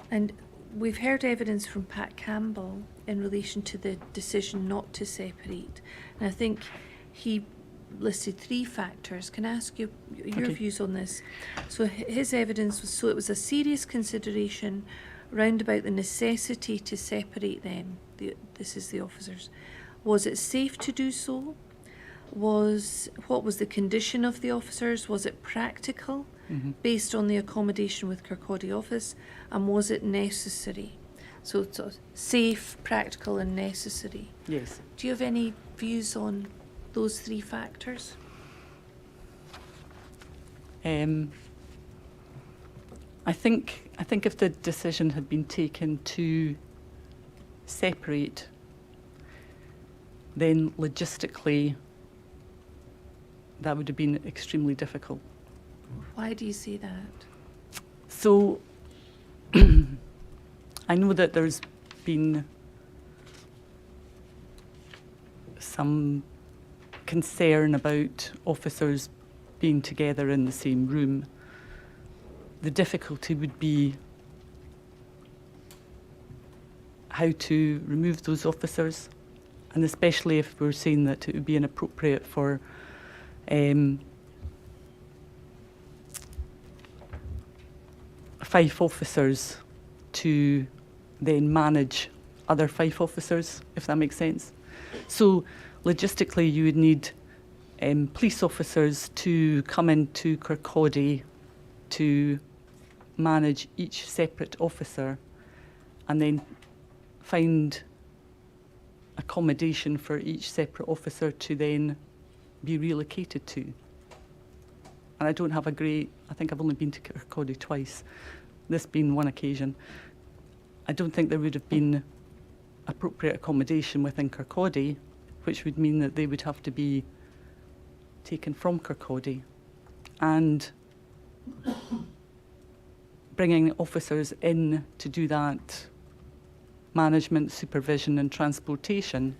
And we've heard evidence from Pat Campbell in relation to the decision not to separate. And I think he listed 3 factors. Can I ask you your views on this? So his evidence was, so it was a serious consideration round about the necessity to separate them. This is the officers. Was it safe to do so? What was the condition of the officers? Was it practical based on the accommodation with Kirkcaldy office? And was it necessary? So it's safe, practical and necessary. Yes. Do you have any views on those 3 factors? I think if the decision had been taken to separate, then logistically that would have been extremely difficult. Why do you say that? So I know that there's been some concern about officers being together in the same room. The difficulty would be how to remove those officers, and especially if we're saying that it would be inappropriate for FIFE officers to then manage other FIFE officers, if that makes sense. So logistically, you would need police officers to come into Kirkcaldy to manage each separate officer and then find accommodation for each separate officer to then be relocated to. And I don't have I think I've only been to Kirkcaldy twice, this being one occasion. I don't think there would have been appropriate accommodation within Kirkcaldy, which would mean that they would have to be taken from Kirkcaldy, and bringing officers in to do that management, supervision and transportation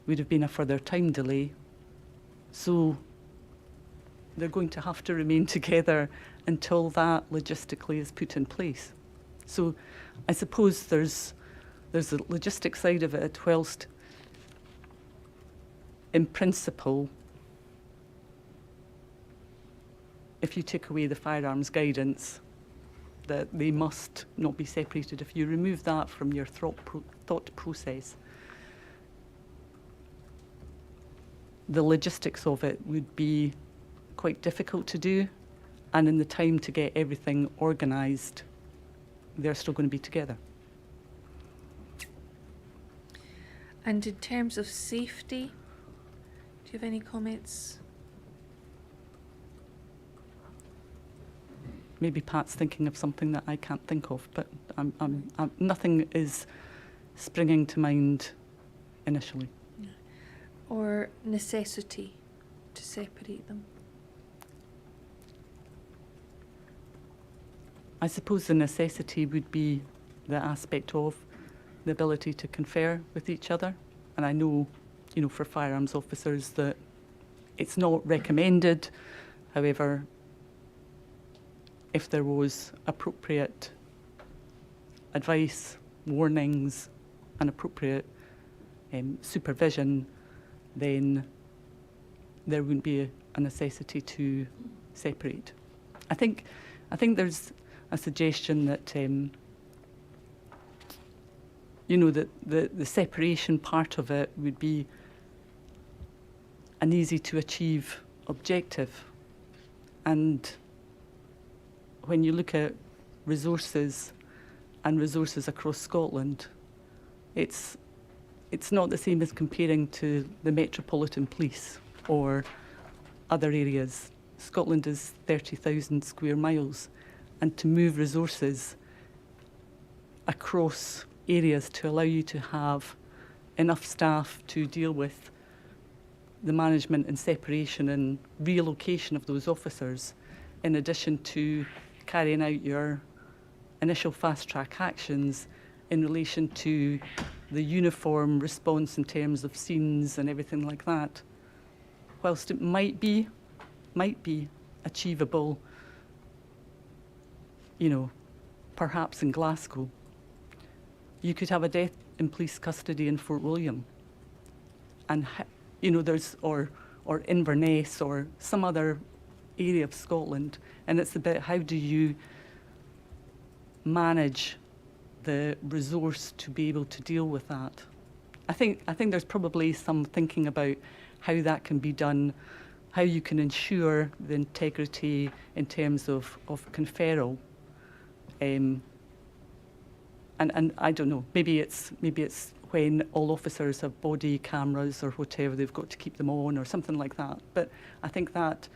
would have been a further time delay. So they're going to have to remain together until that logistically is put in place. So I suppose there's the logistic side of it, whilst in principle, if you take away the firearms guidance, that they must not be separated, if you remove that from your thought process, the logistics of it would be quite difficult to do, and in the time to get everything organised, they're still going to be together. And in terms of safety, do you have any comments? Maybe Pat's thinking of something that I can't think of, but nothing is springing to mind initially. Or necessity to separate them? I suppose the necessity would be the aspect of the ability to confer with each other. And I know, for firearms officers that it's not recommended. However, if there was appropriate advice, warnings, and appropriate supervision, then there wouldn't be a necessity to separate. I think there's a suggestion that that the separation part of it would be an easy to achieve objective. And when you look at resources and resources across Scotland, it's not the same as comparing to the Metropolitan Police or other areas. Scotland is 30,000 square miles, and to move resources across areas to allow you to have enough staff to deal with the management and separation and relocation of those officers, in addition to carrying out your initial fast-track actions in relation to the uniform response in terms of scenes and everything like that. Whilst it might be achievable, perhaps in Glasgow, you could have a death in police custody in Fort William, and or Inverness or some other area of Scotland, and it's about how do you manage the resource to be able to deal with that. I think there's probably some thinking about how that can be done, how you can ensure the integrity in terms of conferral. And I don't know, maybe it's when all officers have body cameras or whatever, they've got to keep them on or something like that. But I think that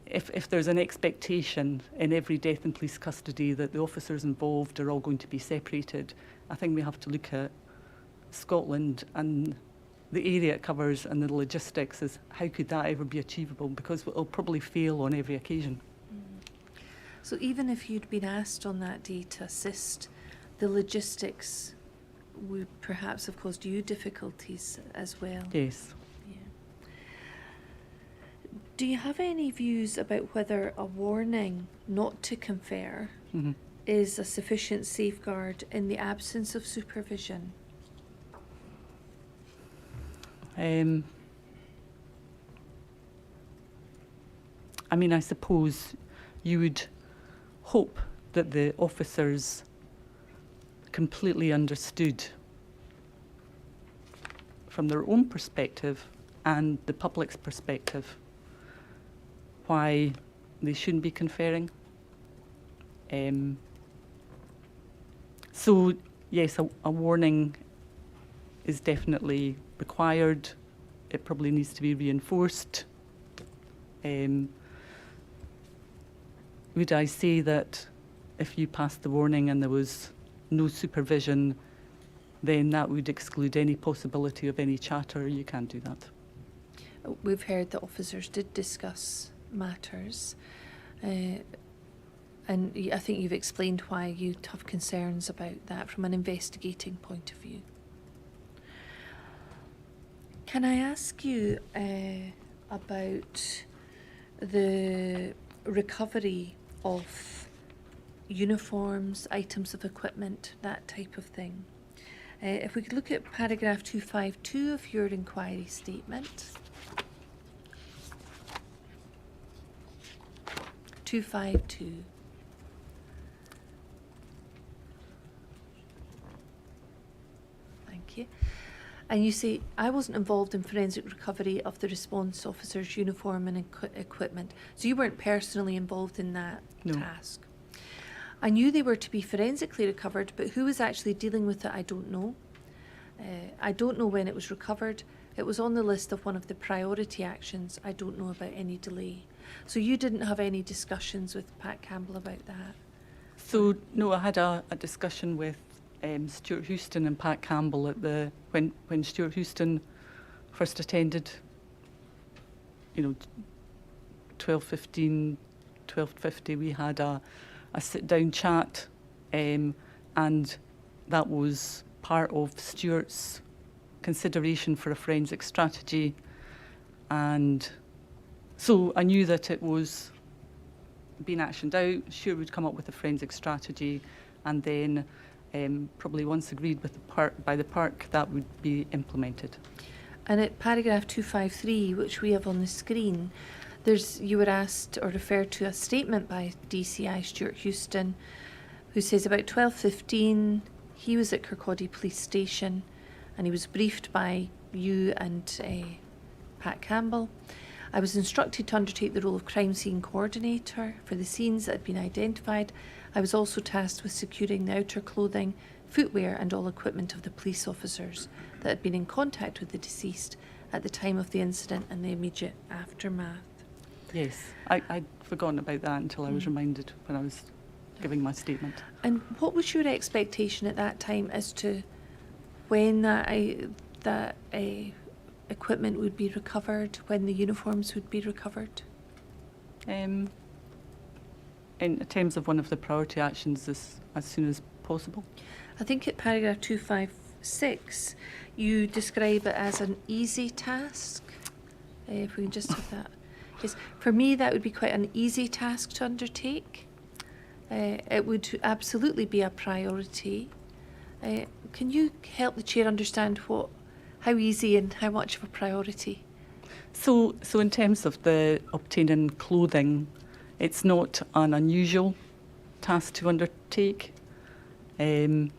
if there's an expectation in every death in police custody that the officers involved are all going to be separated, I think we have to look at Scotland and the area it covers and the logistics as how could that ever be achievable, because it'll probably fail on every occasion. So even if you'd been asked on that day to assist, the logistics would perhaps have caused you difficulties as well. Yes. Yeah. Do you have any views about whether a warning not to confer is a sufficient safeguard in the absence of supervision? I suppose you would hope that the officers completely understood from their own perspective and the public's perspective why they shouldn't be conferring. So yes, a warning is definitely required. It probably needs to be reinforced. Would I say that if you passed the warning and there was no supervision, then that would exclude any possibility of any chatter? You can't do that. We've heard that officers did discuss matters, and I think you've explained why you have concerns about that from an investigating point of view. Can I ask you about the recovery of uniforms, items of equipment, that type of thing? If we could look at paragraph 252 of your inquiry statement. 252. Thank you. And you say, I wasn't involved in forensic recovery of the response officer's uniform and equipment. So you weren't personally involved in that task. I knew they were to be forensically recovered, but who was actually dealing with it, I don't know. I don't know when it was recovered. It was on the list of one of the priority actions. I don't know about any delay. So you didn't have any discussions with Pat Campbell about that? So no, I had a discussion with Stuart Houston and Pat Campbell at when Stuart Houston first attended, 12:15, 12:50, we had a sit-down chat, and that was part of Stuart's consideration for a forensic strategy. And so I knew that it was being actioned out. Stuart would come up with a forensic strategy, and then probably once agreed with by the park, that would be implemented. And at paragraph 253, which we have on the screen, you were asked or referred to a statement by DCI Stuart Houston, who says about 12:15 he was at Kirkcaldy Police Station and he was briefed by you and Pat Campbell. I was instructed to undertake the role of crime scene coordinator for the scenes that had been identified. I was also tasked with securing the outer clothing, footwear and all equipment of the police officers that had been in contact with the deceased at the time of the incident and the immediate aftermath. Yes, I'd forgotten about that until I was reminded when I was giving my statement. And what was your expectation at that time as to when that equipment would be recovered, when the uniforms would be recovered? In terms of one of the priority actions, as soon as possible. I think at paragraph 256, you describe it as an easy task. If we can just have that. Yes, for me, that would be quite an easy task to undertake. It would absolutely be a priority. Can you help the chair understand how easy and how much of a priority? So in terms of the obtaining clothing, it's not an unusual task to undertake. It's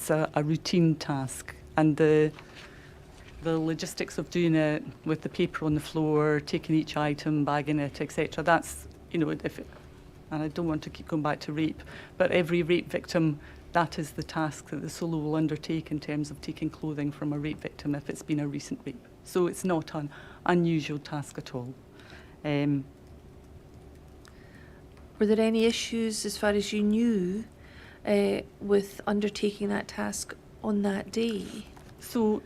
a routine task, and the logistics of doing it with the paper on the floor, taking each item, bagging it, etc. That's, and I don't want to keep going back to rape, but every rape victim, that is the task that the solo will undertake in terms of taking clothing from a rape victim if it's been a recent rape. So it's not an unusual task at all. Were there any issues, as far as you knew, with undertaking that task on that day? So,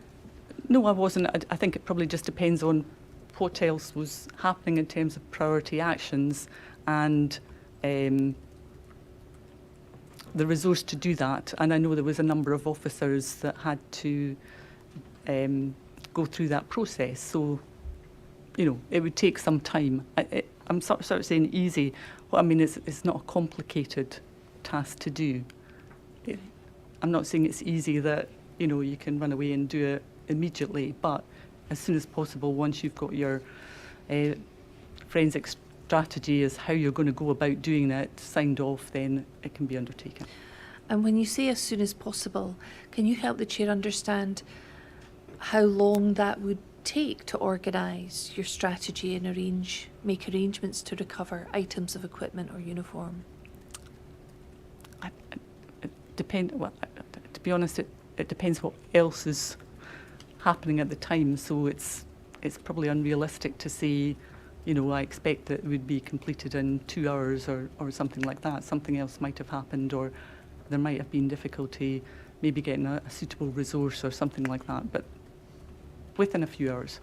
no, I wasn't. I think it probably just depends on what else was happening in terms of priority actions and the resource to do that. And I know there was a number of officers that had to go through that process. So, it would take some time. I'm sort of saying easy. Well, I mean, it's not a complicated task to do. I'm not saying it's easy that, you can run away and do it immediately, but as soon as possible, once you've got your forensic strategy as how you're going to go about doing it signed off, then it can be undertaken. And when you say as soon as possible, can you help the chair understand how long that would take to organise your strategy and make arrangements to recover items of equipment or uniform? Well, to be honest, it depends what else is happening at the time. So it's probably unrealistic to say, I expect that it would be completed in 2 hours or something like that. Something else might have happened, or there might have been difficulty maybe getting a suitable resource or something like that, but within a few hours.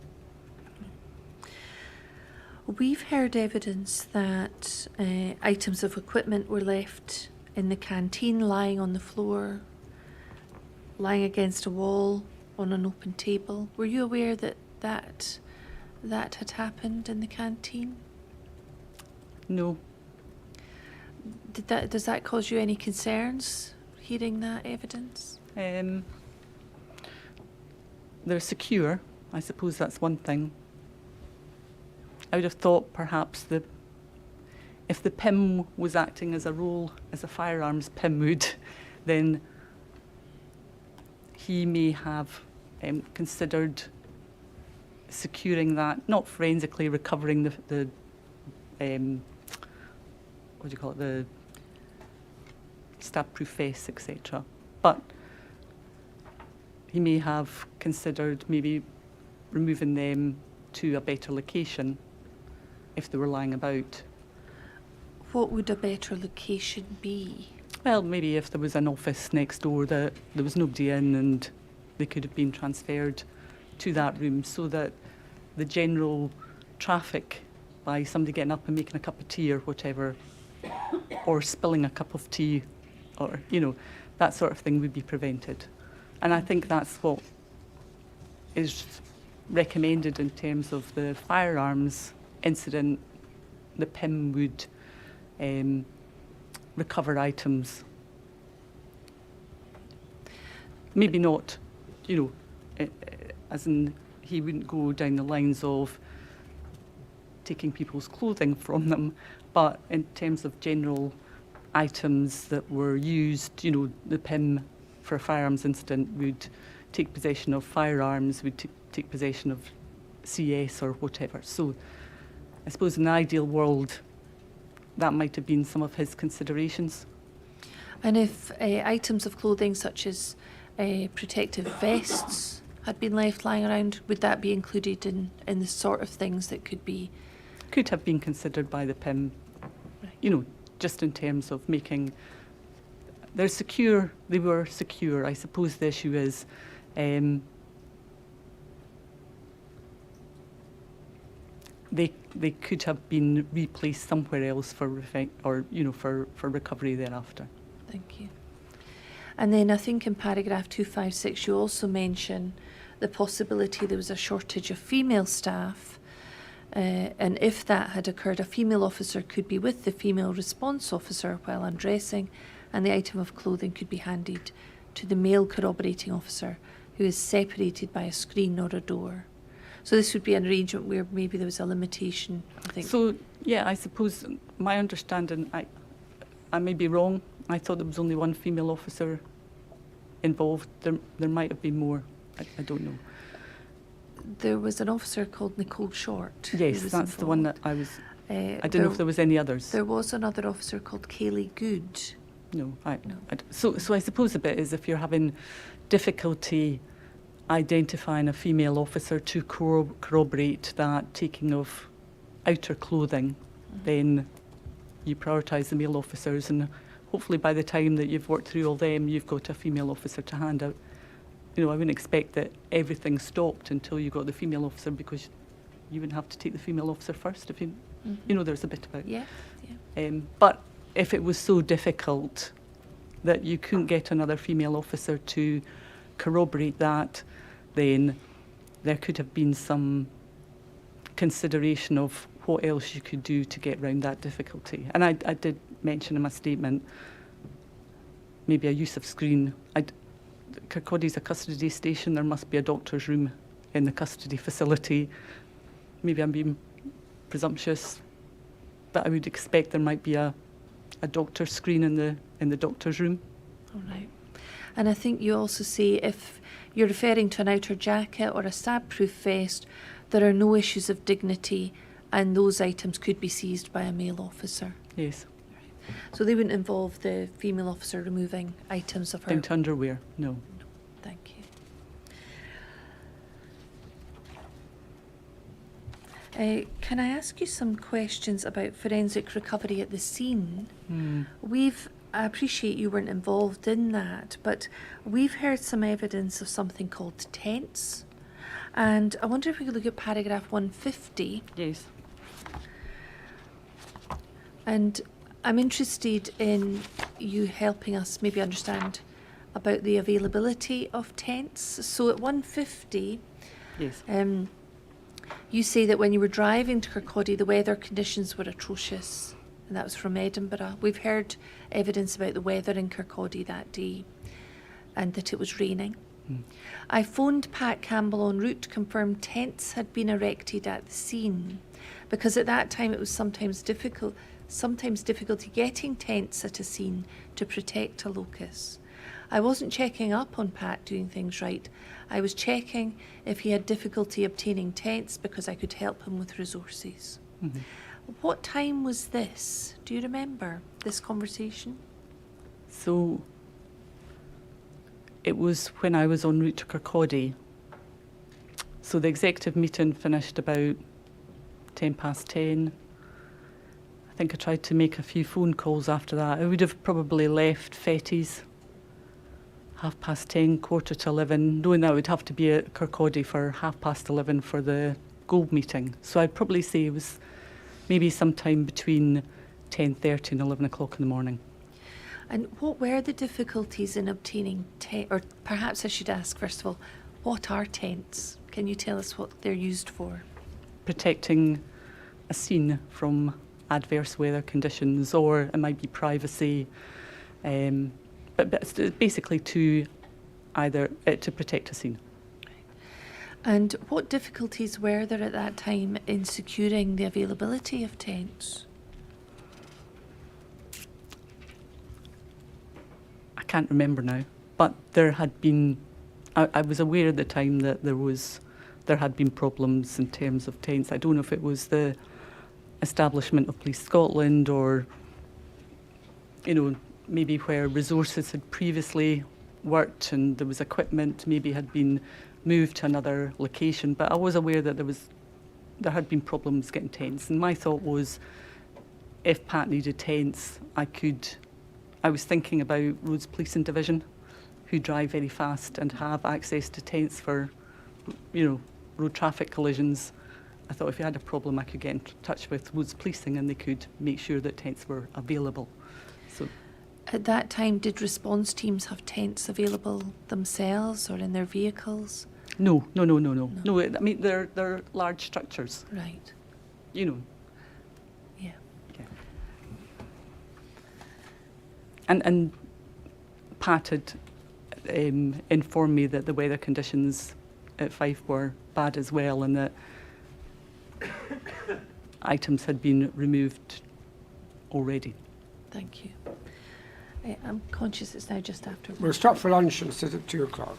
We've heard evidence that items of equipment were left in the canteen, lying on the floor, lying against a wall, on an open table. Were you aware that had happened in the canteen? No. Does that cause you any concerns, hearing that evidence? They're secure. I suppose that's one thing. I would have thought perhaps if the PIM was acting as a firearms PIM would, then he may have considered securing that, not forensically recovering the what do you call it, the stab-proof vests, etc. But he may have considered maybe removing them to a better location if they were lying about. What would a better location be? Well, maybe if there was an office next door that there was nobody in, and they could have been transferred to that room, so that the general traffic by somebody getting up and making a cup of tea or whatever, or spilling a cup of tea, or, that sort of thing would be prevented. And I think that's what is recommended in terms of the firearms incident. The PIM would recover items. Maybe not, as in he wouldn't go down the lines of taking people's clothing from them, but in terms of general items that were used, the PIM for a firearms incident would take possession of firearms, would take possession of CS or whatever. So I suppose in the ideal world, that might have been some of his considerations. And if items of clothing such as protective vests had been left lying around, would that be included in the sort of things that could have been considered by the PIM, Right. Just in terms of making, they were secure. I suppose the issue is they could have been replaced somewhere else for recovery thereafter. Thank you. And then I think in paragraph 256 you also mention the possibility there was a shortage of female staff, and if that had occurred, a female officer could be with the female response officer while undressing, and the item of clothing could be handed to the male corroborating officer, who is separated by a screen or a door. So this would be an arrangement where maybe there was a limitation, I think. So, yeah, I suppose my understanding, I may be wrong. I thought there was only one female officer involved. There might have been more. I don't know. There was an officer called Nicole Short. Yes, that's the one that I was. I didn't know if there was any others. There was another officer called Kaylee Good. No, No. So I suppose a bit is if you're having difficulty identifying a female officer to corroborate that taking of outer clothing, then you prioritise the male officers, and hopefully by the time that you've worked through all them, you've got a female officer to hand out. I wouldn't expect that everything stopped until you got the female officer, because you wouldn't have to take the female officer first if there's a bit about. Yeah. But if it was so difficult that you couldn't get another female officer to corroborate that, then there could have been some consideration of what else you could do to get around that difficulty. And I did mention in my statement maybe a use of screen. Kirkcaldy's a custody station. There must be a doctor's room in the custody facility. Maybe I'm being presumptuous. but I would expect there might be a doctor's screen in the doctor's room. All right. And I think you also say if you're referring to an outer jacket or a stab-proof vest, there are no issues of dignity and those items could be seized by a male officer. Yes. So they wouldn't involve the female officer removing items of her. Down to underwear, no. Thank you. Can I ask you some questions about forensic recovery at the scene? I appreciate you weren't involved in that, but we've heard some evidence of something called tents. And I wonder if we could look at paragraph 150. Yes. And I'm interested in you helping us maybe understand about the availability of tents. So at 150, Yes. you say that when you were driving to Kirkcaldy, the weather conditions were atrocious, and that was from Edinburgh. We've heard evidence about the weather in Kirkcaldy that day and that it was raining. I phoned Pat Campbell en route to confirm tents had been erected at the scene, because at that time it was sometimes difficulty getting tents at a scene to protect a locus. I wasn't checking up on Pat doing things right. I was checking if he had difficulty obtaining tents because I could help him with resources. What time was this? Do you remember this conversation? So it was when I was en route to Kirkcaldy. So the executive meeting finished about 10:10. I think I tried to make a few phone calls after that. I would have probably left Fetty's 10:30, 11:15, knowing that I would have to be at Kirkcaldy for 11:30 for the gold meeting. So I'd probably say it was maybe sometime between 10:30 and 11 o'clock in the morning. And what were the difficulties in obtaining tents? Or perhaps I should ask, first of all, what are tents? Can you tell us what they're used for? Protecting a scene from adverse weather conditions, or it might be privacy, but it's basically to protect a scene. And what difficulties were there at that time in securing the availability of tents? I can't remember now, but there had been. I was aware at the time that there had been problems in terms of tents. I don't know if it was the establishment of Police Scotland or, maybe where resources had previously worked and there was equipment maybe had been moved to another location. But I was aware that there had been problems getting tents. And my thought was, if Pat needed tents, I was thinking about Roads Policing Division, who drive very fast and have access to tents for, road traffic collisions. I thought if you had a problem, I could get in touch with Roads Policing and they could make sure that tents were available. So, at that time, did response teams have tents available themselves or in their vehicles? No. No, I mean, they're large structures. Right. Yeah. Yeah. And Pat had informed me that the weather conditions at Fife were bad as well, and that items had been removed already. Thank you. I'm conscious it's now just after. We'll stop for lunch and sit at 2 o'clock.